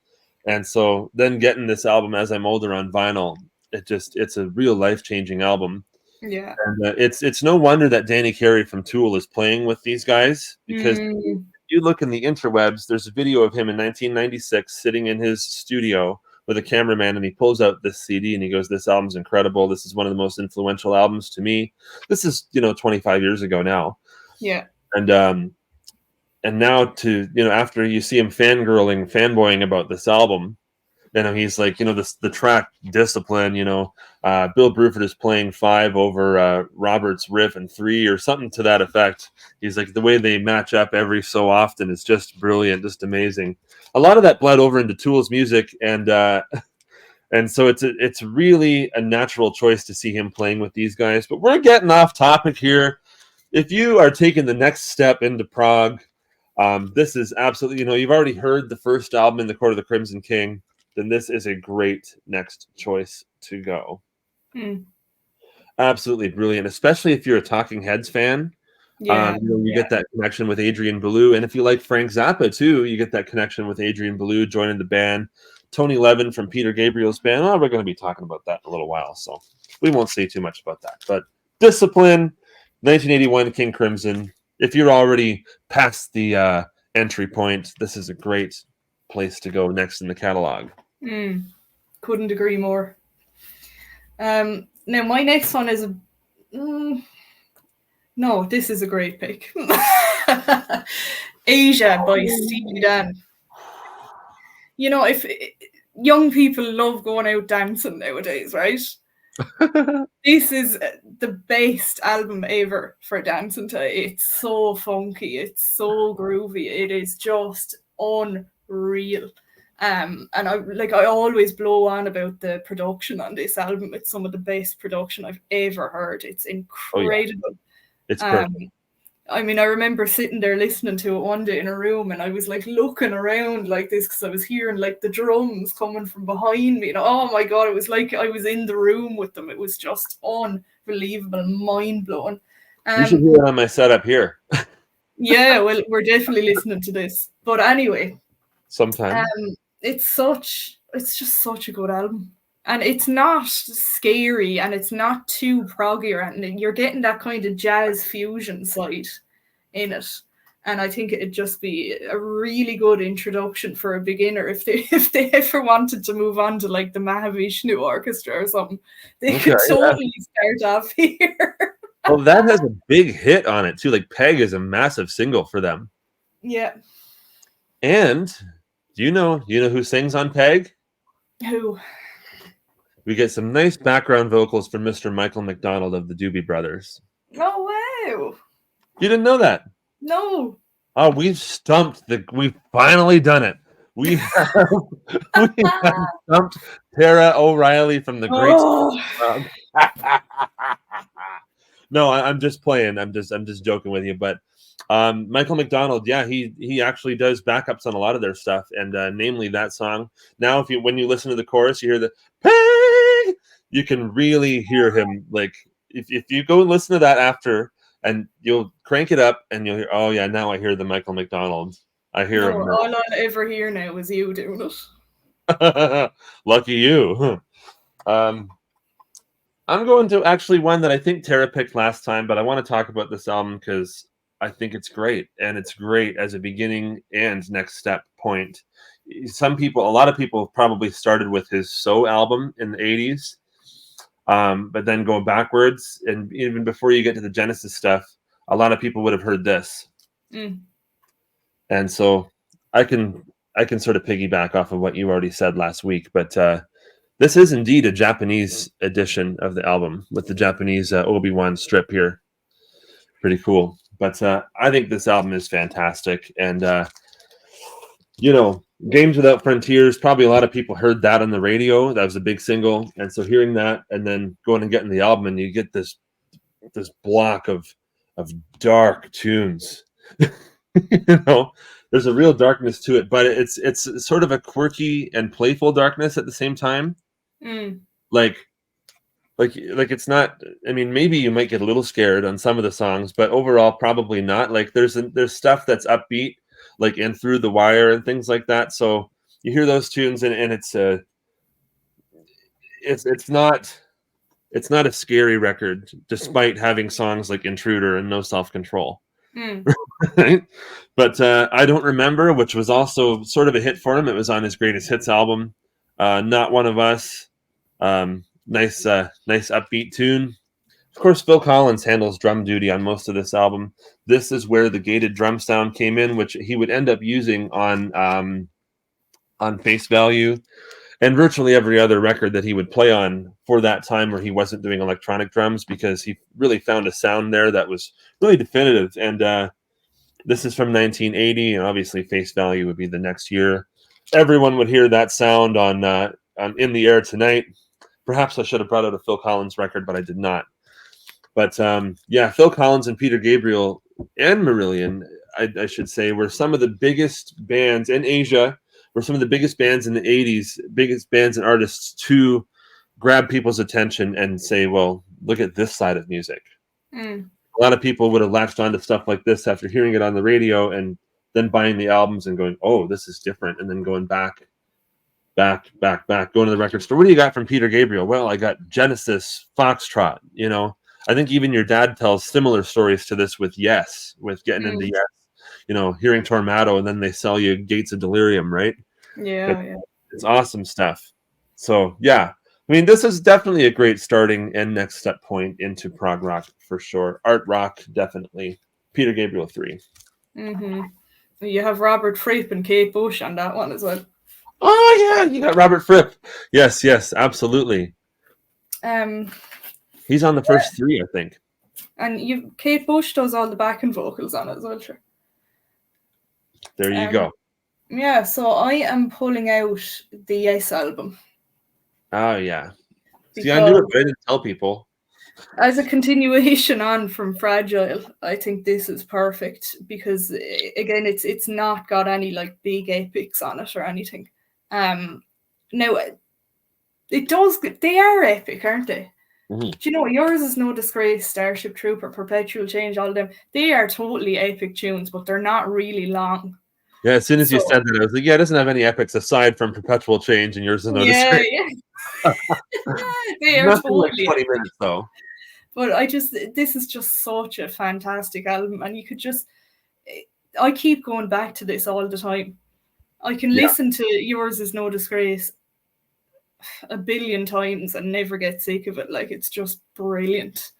And so then getting this album as I'm older on vinyl, it's a real life-changing album. Yeah. And it's no wonder that Danny Carey from Tool is playing with these guys, because if you look in the interwebs, there's a video of him in 1996 sitting in his studio with a cameraman, and he pulls out this CD and he goes, this album's incredible. This is one of the most influential albums to me. This is, 25 years ago now. Yeah. And now after you see him fanboying about this album, he's like, the track Discipline, Bill Bruford is playing 5 over Robert's riff and 3 or something to that effect. He's like, the way they match up every so often is just brilliant, just amazing. A lot of that bled over into Tool's music, and so it's really a natural choice to see him playing with these guys. But we're getting off topic here. If you are taking the next step into prog, this is absolutely, you've already heard the first album in the Court of the Crimson King, then this is a great next choice to go. Absolutely brilliant, especially if you're a Talking Heads fan. Yeah, you get that connection with Adrian Belew, and if you like Frank Zappa too, you get that connection with Adrian Belew joining the band. Tony Levin from Peter Gabriel's band. We're going to be talking about that in a little while, so we won't say too much about that. But Discipline, 1981 King Crimson. If you're already past the entry point, this is a great place to go next in the catalog. Couldn't agree more. Now my next one is no, this is a great pick. Asia by Steely Dan. If young people love going out dancing nowadays, right? This is the best album ever for dancing to. It's so funky, it's so groovy, it is just unreal. And I always blow on about the production on this album. It's some of the best production I've ever heard. It's incredible. Oh, yeah. It's perfect. I mean, I remember sitting there listening to it one day in a room, and I was like looking around like this because I was hearing like the drums coming from behind me. And oh my God, it was like I was in the room with them. It was just unbelievable, mind blowing. You should hear it on my setup here. Yeah, well, we're definitely listening to this. But anyway, sometime it's just such a good album. And it's not scary and it's not too proggy or anything. You're getting that kind of jazz fusion side in it. And I think it'd just be a really good introduction for a beginner if they ever wanted to move on to like the Mahavishnu Orchestra or something. They could totally start off here. Well, that has a big hit on it too. Like Peg is a massive single for them. Yeah. And do you know who sings on Peg? Who? We get some nice background vocals from Mr. Michael McDonald of the Doobie Brothers. Oh, wow. You didn't know that? No. Oh, we've finally done it. We have stumped Tara O'Reilly from the Great. Oh. No, I'm just playing. I'm just joking with you. But Michael McDonald, yeah, he actually does backups on a lot of their stuff, and namely that song. Now, when you listen to the chorus, you hear the Peg. You can really hear him. Like if you go and listen to that after, and you'll crank it up, and you'll hear. Oh yeah, now I hear the Michael McDonald. I hear him. All I'll ever hear now is you doing it. Lucky you. I'm going to actually one that I think Tara picked last time, but I want to talk about this album because I think it's great, and it's great as a beginning and next step point. A lot of people probably started with his So album in the 80s, but then go backwards, and even before you get to the Genesis stuff, a lot of people would have heard this. And so I can sort of piggyback off of what you already said last week, but this is indeed a Japanese edition of the album with the Japanese Obi-Wan strip here. Pretty cool. But I think this album is fantastic. And, Games Without Frontiers, probably a lot of people heard that on the radio. That was a big single. And so hearing that and then going and getting the album, and you get this block of dark tunes. There's a real darkness to it, but it's sort of a quirky and playful darkness at the same time. Like it's not. I mean, maybe you might get a little scared on some of the songs, but overall, probably not. Like there's stuff that's upbeat, like In Through the Wire and things like that. So you hear those tunes, and it's not a scary record, despite having songs like Intruder and No Self Control. Right? But I Don't Remember, which was also sort of a hit for him. It was on his greatest hits album, Not One of Us. Nice upbeat tune. Of course, Phil Collins handles drum duty on most of this album. This is where the gated drum sound came in, which he would end up using on Face Value and virtually every other record that he would play on for that time where he wasn't doing electronic drums, because he really found a sound there that was really definitive. And this is from 1980, and obviously Face Value would be the next year. Everyone would hear that sound on In the Air Tonight. Perhaps I should have brought out a Phil Collins record, but I did not. But Phil Collins and Peter Gabriel and Marillion, I should say, were some of the biggest bands in Asia, were some of the biggest bands in the 80s, biggest bands and artists to grab people's attention and say, well, look at this side of music. A lot of people would have latched onto stuff like this after hearing it on the radio and then buying the albums and going, oh, this is different, and then going back, going to the record store. What do you got from Peter Gabriel? Well, I got Genesis, Foxtrot. I think even your dad tells similar stories to this with Yes, with getting into Yes, hearing Tormato, and then they sell you Gates of Delirium, right? Yeah. It's awesome stuff. So, yeah. I mean, this is definitely a great starting and next step point into prog rock for sure. Art rock, definitely. Peter Gabriel 3. You have Robert Fripp and Kate Bush on that one as well. Oh yeah, you got Robert Fripp. Yes, absolutely. He's on the first 3, I think. And Kate Bush does all the backing vocals on it as well, sure. There you go. Yeah, so I am pulling out the Yes album. Oh yeah. See, I knew it, but I didn't tell people. As a continuation on from Fragile, I think this is perfect because again, it's not got any like big epics on it or anything. Now it does. They are epic, aren't they? Mm-hmm. Do you know Yours Is No Disgrace, Starship Trooper, Perpetual Change, all of them? They are totally epic tunes, but they're not really long. Yeah, as soon as you said that, I was like, yeah, it doesn't have any epics aside from Perpetual Change and Yours Is No Disgrace. Yeah. They are Nothing totally like 20 minutes though. But this is just such a fantastic album, and you could just, I keep going back to this all the time. I can listen to Yours Is No Disgrace 1 billion times and never get sick of it. Like, it's just brilliant.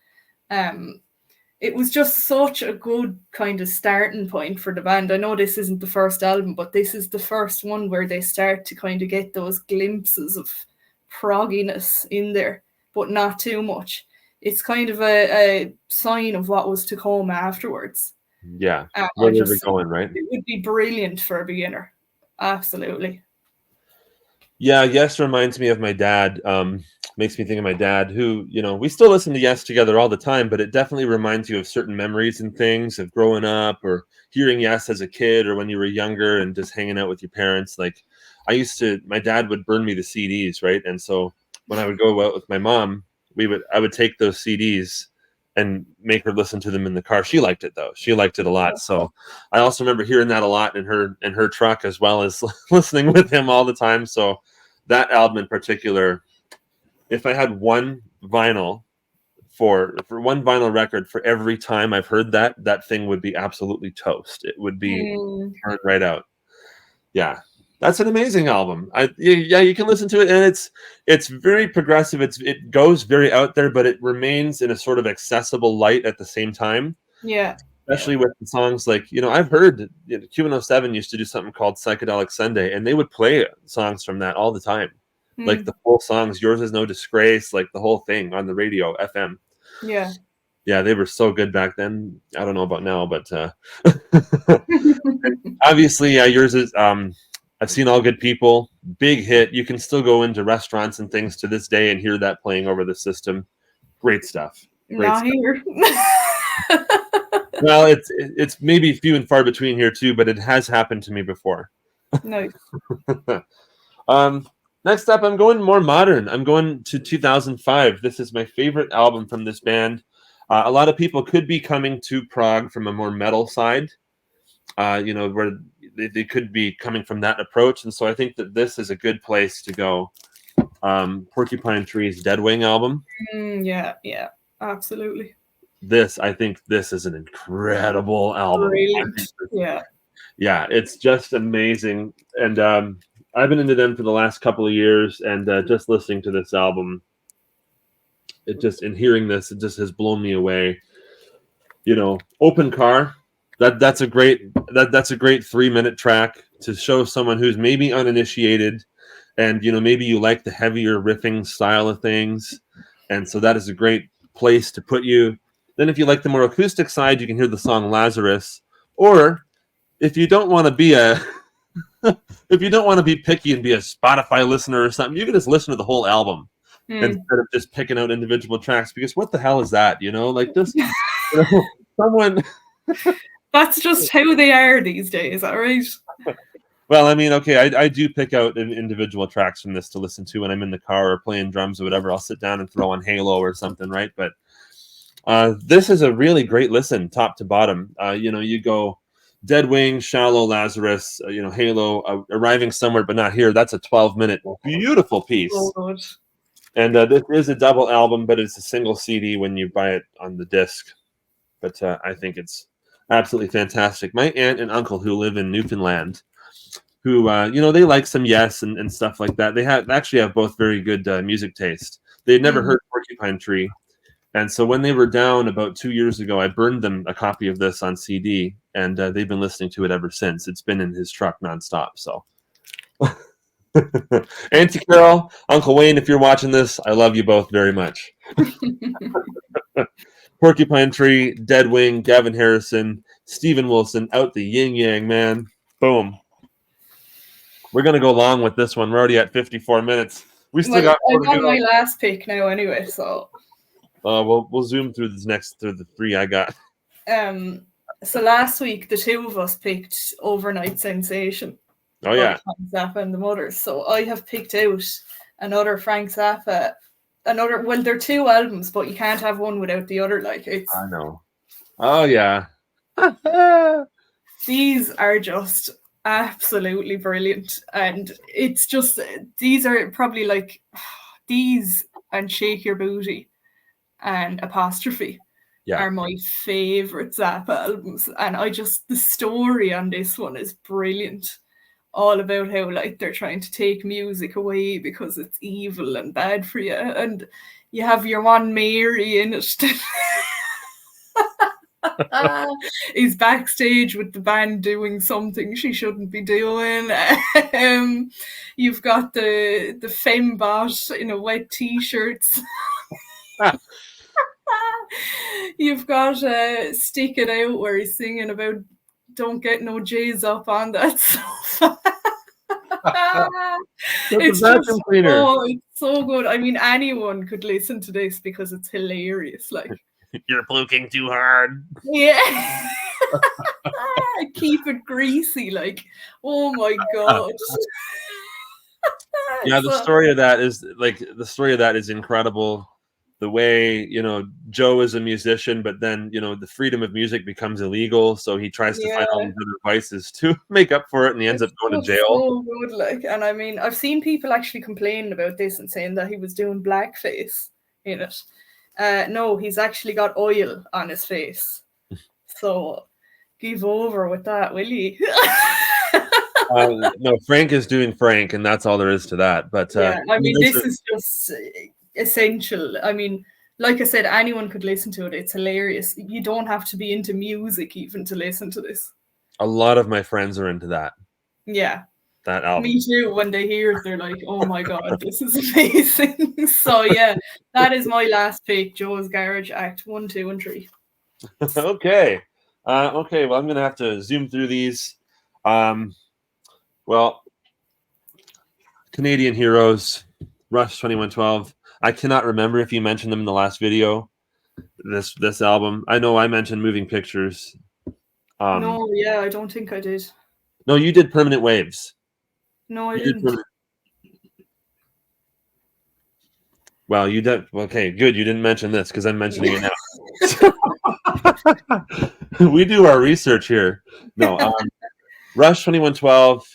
It was just such a good kind of starting point for the band. I know this isn't the first album, but this is the first one where they start to kind of get those glimpses of progginess in there, but not too much. It's kind of a sign of what was to come afterwards. Yeah, where they're going, right? It would be brilliant for a beginner. Absolutely. Yeah, Yes reminds me of my dad. Makes me think of my dad, who, we still listen to Yes together all the time, but it definitely reminds you of certain memories and things of growing up or hearing Yes as a kid or when you were younger and just hanging out with your parents. Like, my dad would burn me the CDs, right? And so when I would go out with my mom, I would take those CDs and make her listen to them in the car. She liked it though. She liked it a lot. So I also remember hearing that a lot in her truck, as well as listening with him all the time. So that album in particular, if I had one vinyl for one vinyl record for every time I've heard that thing would be absolutely toast. It would be turned right out. Yeah. That's an amazing album. You can listen to it, and it's very progressive. It goes very out there, but it remains in a sort of accessible light at the same time. Yeah. Especially with the songs like, I've heard Q107 used to do something called Psychedelic Sunday, and they would play songs from that all the time. Like the full songs, Yours Is No Disgrace, like the whole thing on the radio, FM. Yeah. Yeah, they were so good back then. I don't know about now, but obviously, Yours Is... I've Seen All Good People, big hit. You can still go into restaurants and things to this day and hear that playing over the system. Great stuff. Not here. Well, it's maybe few and far between here too, but it has happened to me before. Nice. Next up, I'm going more modern. I'm going to 2005. This is my favorite album from this band. A lot of people could be coming to Prog from a more metal side, where they could be coming from that approach. And so I think that this is a good place to go. Porcupine Tree's Dead Wing album. Yeah, absolutely. I think this is an incredible album. Brilliant. Yeah, it's just amazing. And I've been into them for the last couple of years, and just listening to this album, and hearing this, it just has blown me away. Open Car. That's a great 3-minute track to show someone who's maybe uninitiated, and maybe you like the heavier riffing style of things, and so that is a great place to put you. Then if you like the more acoustic side, you can hear the song Lazarus, or if you don't want to be picky and be a Spotify listener or something, you can just listen to the whole album instead of just picking out individual tracks, because what the hell is that? Like this, someone. That's just how they are these days, all right? Well, I mean, okay, I do pick out individual tracks from this to listen to when I'm in the car or playing drums or whatever. I'll sit down and throw on Halo or something, right? But this is a really great listen, top to bottom. You go Dead Wing, Shallow, Lazarus, Halo, Arriving Somewhere But Not Here. That's a 12-minute beautiful piece. Oh, God. And this is a double album, but it's a single CD when you buy it on the disc. But I think it's absolutely fantastic. My aunt and uncle, who live in Newfoundland, who they like some Yes and stuff like that. They actually have both very good music taste. They had never heard Porcupine Tree, and so when they were down about 2 years ago, I burned them a copy of this on CD, and they've been listening to it ever since. It's been in his truck nonstop. So Auntie Carol, Uncle Wayne, if you're watching this, I love you both very much. Porcupine Tree, Deadwing, Gavin Harrison, Steven Wilson, out the yin yang, man. Boom. We're going to go long with this one. We're already at 54 minutes. We still got I'm on my last pick now anyway, so. We'll zoom through the three I got. So last week, the two of us picked Overnight Sensation. Oh, yeah. Frank Zappa and the Mothers. So I have picked out another Frank Zappa. Well, they're two albums, but you can't have one without the other. Like, it's. I know. Oh, yeah. These are just absolutely brilliant. And it's just, these are probably like, these and Shake Your Booty and Apostrophe. Yeah. Are my favorite Zappa albums, and the story on this one is brilliant. All about how like they're trying to take music away because it's evil and bad for you, and you have your one Mary in it. He's backstage with the band doing something she shouldn't be doing. You've got the fembot in a wet t-shirt. You've got Stick It Out where he's singing about don't get no J's up on that sofa. It's so good. I mean, anyone could listen to this because it's hilarious. Like, you're pluking too hard. Yeah. Keep it greasy. Like, oh my God. Yeah, the story of that is incredible. The way, Joe is a musician, but then, the freedom of music becomes illegal. So he tries to find all these other vices to make up for it, and he ends up going to jail. So good, like, and I mean, I've seen people actually complaining about this and saying that he was doing blackface in it. No, he's actually got oil on his face. So give over with that, will you? No, Frank is doing Frank, and that's all there is to that. But I mean, this is just essential. I mean, like I said, anyone could listen to it. It's hilarious. You don't have to be into music even to listen to this. A lot of my friends are into that. Yeah. That album. Me too. When they hear it, they're like, oh my God, this is amazing. So yeah, that is my last pick, Joe's Garage Act 1, 2, and 3. Okay. Okay, well, I'm going to have to zoom through these. Well, Canadian Heroes, Rush 2112. I cannot remember if you mentioned them in the last video. This album. I know I mentioned Moving Pictures. No, yeah, I don't think I did. No, you did Permanent Waves. No, I didn't. Well, you did. Okay, good. You didn't mention this because I'm mentioning it now. We do our research here. No, Rush 2112.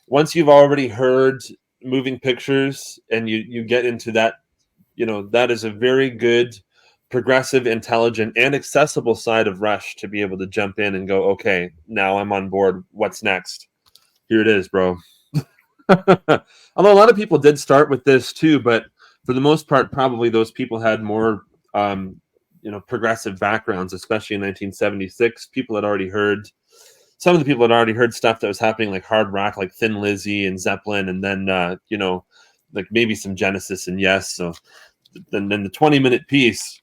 Once you've already heard Moving Pictures and you get into that, that is a very good, progressive, intelligent, and accessible side of Rush to be able to jump in and go, okay, now I'm on board. What's next? Here it is, bro. Although a lot of people did start with this too, but for the most part, probably those people had more, progressive backgrounds, especially in 1976. Some of the people had already heard stuff that was happening, like hard rock, like Thin Lizzy and Zeppelin, and then, like maybe some Genesis and Yes. So then the 20-minute piece,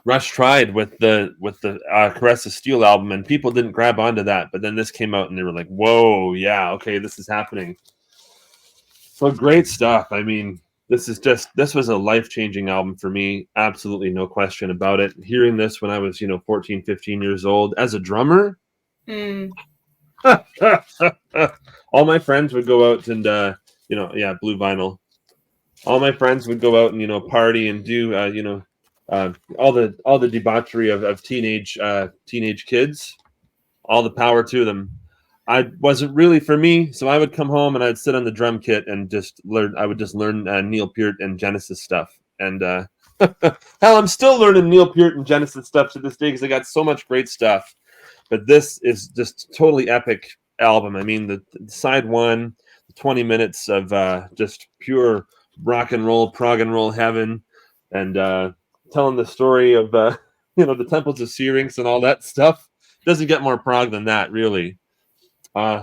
Rush tried with the Caress of Steel album, and people didn't grab onto that. But then this came out, and they were like, "Whoa, yeah, okay, this is happening." So great stuff. I mean, this was a life-changing album for me. Absolutely no question about it. Hearing this when I was 14, 15 years old as a drummer. All my friends would go out and blue vinyl. All my friends would go out and party and do all the debauchery of teenage kids. All the power to them. I wasn't really for me, so I would come home and I'd sit on the drum kit and just learn. I would just learn Neil Peart and Genesis stuff. And hell, I'm still learning Neil Peart and Genesis stuff to this day because I got so much great stuff. But this is just totally epic album. I mean, the side one, 20 minutes of just pure rock and roll, prog and roll heaven, and telling the story of the temples of Syrinx and all that stuff. Doesn't get more prog than that, really.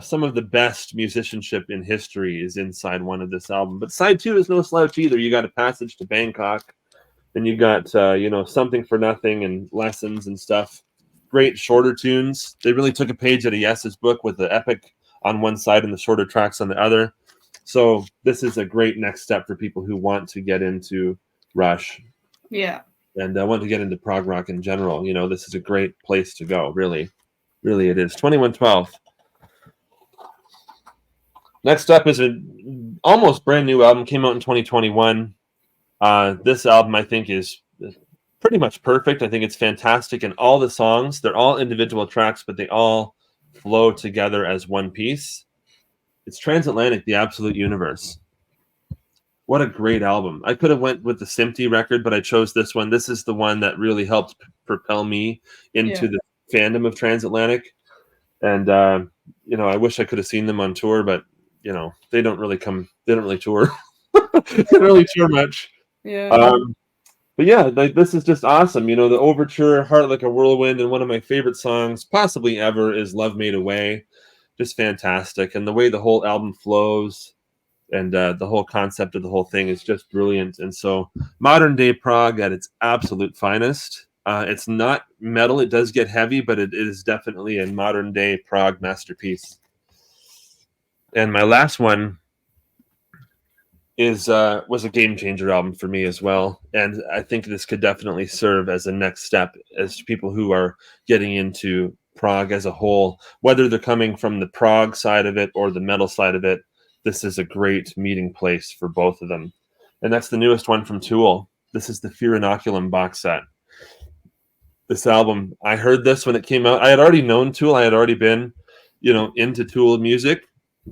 Some of the best musicianship in history is inside one of this album. But side 2 is no slouch either. You got A Passage to Bangkok, and you got Something for Nothing and Lessons and stuff. Great shorter tunes. They really took a page out of Yes's book with the epic on one side and the shorter tracks on the other. So this is a great next step for people who want to get into Rush. Yeah. And I want to get into prog rock in general. This is a great place to go. Really, really it is. 2112. Next up is an almost brand new album. Came out in 2021. This album, I think, is pretty much perfect. I think it's fantastic. And all the songs, they're all individual tracks, but they all flow together as one piece. It's Transatlantic, The Absolute Universe. What a great album. I could have went with the Simpty record, but I chose this one. This is the one that really helped propel me into the fandom of Transatlantic. And, I wish I could have seen them on tour, but, they don't really tour. They don't really tour much. Yeah. But yeah, this is just awesome. The overture, Heart Like a Whirlwind, and one of my favorite songs possibly ever is Love Made Away. Just fantastic. And the way the whole album flows and the whole concept of the whole thing is just brilliant. And so modern day prog at its absolute finest. It's not metal. It does get heavy, but it is definitely a modern day prog masterpiece. And my last one was a game changer album for me as well. And I think this could definitely serve as a next step as people who are getting into prog as a whole, whether they're coming from the prog side of it or the metal side of it. This is a great meeting place for both of them. And that's the newest one from Tool. This is the Fear Inoculum box set. This album, I heard this when it came out. I had already known Tool. I had already been, into Tool music,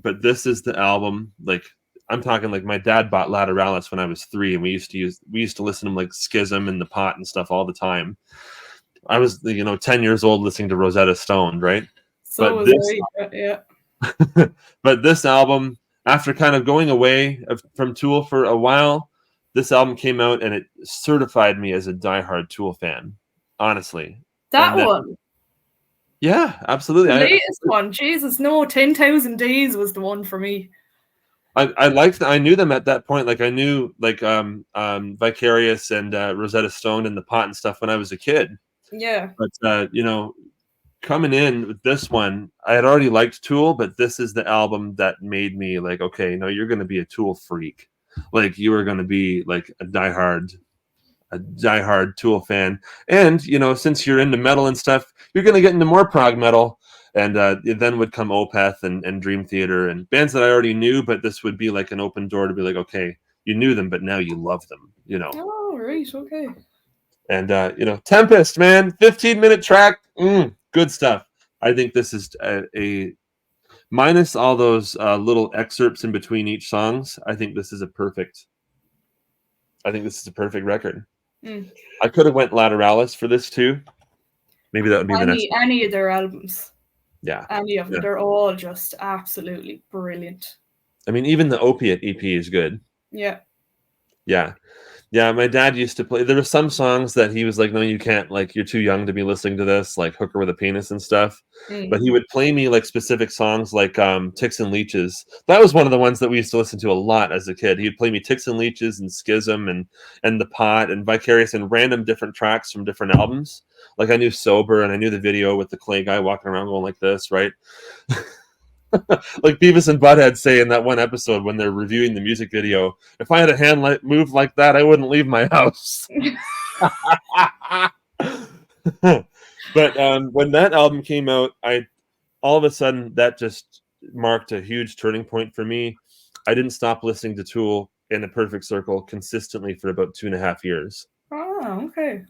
but this is the album. Like, I'm talking like my dad bought Lateralis when I was 3, and we used to listen to like Schism and The Pot and stuff all the time. I was 10 years old listening to Rosetta Stone, right? So but this album, after kind of going away from Tool for a while, this album came out and it certified me as a diehard Tool fan. Honestly, that one. Yeah, absolutely. The latest one, Jesus, no, 10,000 Days was the one for me. I knew them at that point. Like I knew Vicarious and Rosetta Stone and The Pot and stuff when I was a kid. Yeah. But coming in with this one, I had already liked Tool, but this is the album that made me like, okay, no, you're going to be a Tool freak. Like you are going to be like a diehard Tool fan. And since you're into metal and stuff, you're going to get into more prog metal. And then would come Opeth and Dream Theater and bands that I already knew, but this would be like an open door to be like, okay, you knew them, but now you love them, Oh, right, okay. And, Tempest, man, 15-minute track, good stuff. I think this is a minus all those little excerpts in between each songs. I think this is a perfect record. I could have went Lateralis for this too. Maybe that would be any of their albums. Yeah. Any of them. They're all just absolutely brilliant. I mean, even the Opiate EP is good. Yeah. Yeah. Yeah, my dad used to play. There were some songs that he was like, no, you can't. Like, you're too young to be listening to this, like Hooker with a Penis and stuff. But he would play me like specific songs like Ticks and Leeches. That was one of the ones that we used to listen to a lot as a kid. He'd play me Ticks and Leeches and Schism and The Pot and Vicarious and random different tracks from different albums. Like I knew Sober and I knew the video with the clay guy walking around going like this, right? Like Beavis and Butthead say in that one episode when they're reviewing the music video, if I had a hand move like that, I wouldn't leave my house. But when that album came out, all of a sudden that just marked a huge turning point for me. I didn't stop listening to Tool in a perfect circle consistently for about 2.5 years. Oh, okay.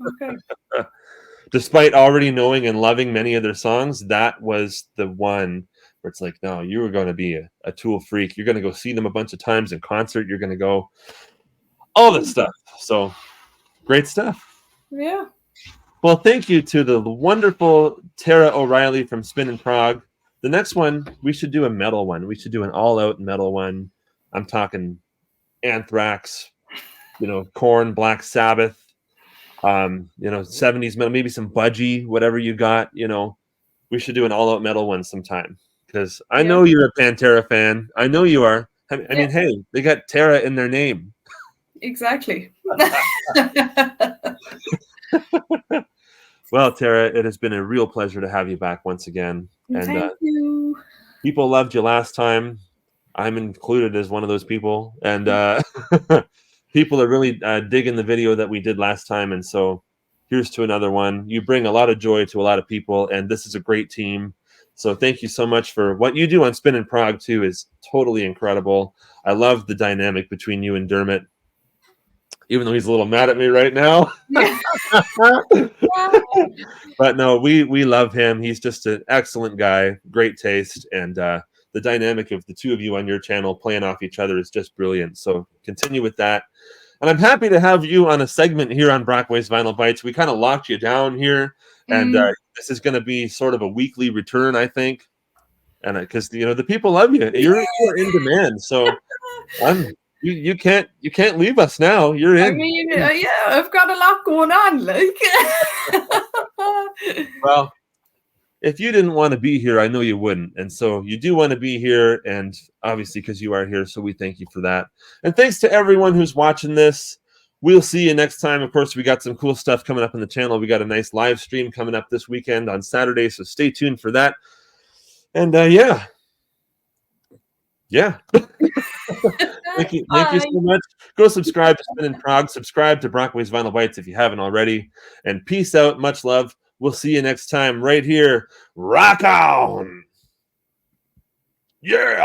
Despite already knowing and loving many of their songs, that was the one where it's like, no, you were going to be a Tool freak. You're going to go see them a bunch of times in concert. You're going to go all this stuff. So great stuff. Yeah. Well, thank you to the wonderful Tara O'Reilly from Spinnin Prog. The next one, we should do a metal one. We should do an all-out metal one. I'm talking Anthrax, Korn, Black Sabbath, 70s metal, maybe some Budgie, whatever you got. We should do an all-out metal one sometime. because I know you're a Pantera fan. I know you are. I mean, hey, they got Terra in their name. Exactly. Well, Tara, it has been a real pleasure to have you back once again. And thank you. People loved you last time. I'm included as one of those people. And people are really digging the video that we did last time. And so here's to another one. You bring a lot of joy to a lot of people, and this is a great team. So thank you so much for what you do on Spinnin' Prog, too, is totally incredible. I love the dynamic between you and Dermot, even though he's a little mad at me right now. But no, we love him. He's just an excellent guy, great taste, and the dynamic of the two of you on your channel playing off each other is just brilliant. So continue with that. And I'm happy to have you on a segment here on Brockway's Vinyl Bites. We kind of locked you down here, and this is going to be sort of a weekly return, I think. And because the people love you, you're in demand. So you can't leave us now. You're in. I mean, I've got a lot going on, like. Well, if you didn't want to be here, I know you wouldn't. And so you do want to be here, and obviously because you are here, so we thank you for that. And thanks to everyone who's watching this. We'll see you next time. Of course, we got some cool stuff coming up on the channel. We got a nice live stream coming up this weekend on Saturday, so stay tuned for that. And yeah. Thank you so much. Go subscribe to Spinnin' Prog. Subscribe to Brockway's Vinyl Bites if you haven't already. And peace out. Much love. We'll see you next time right here. Rock on! Yeah!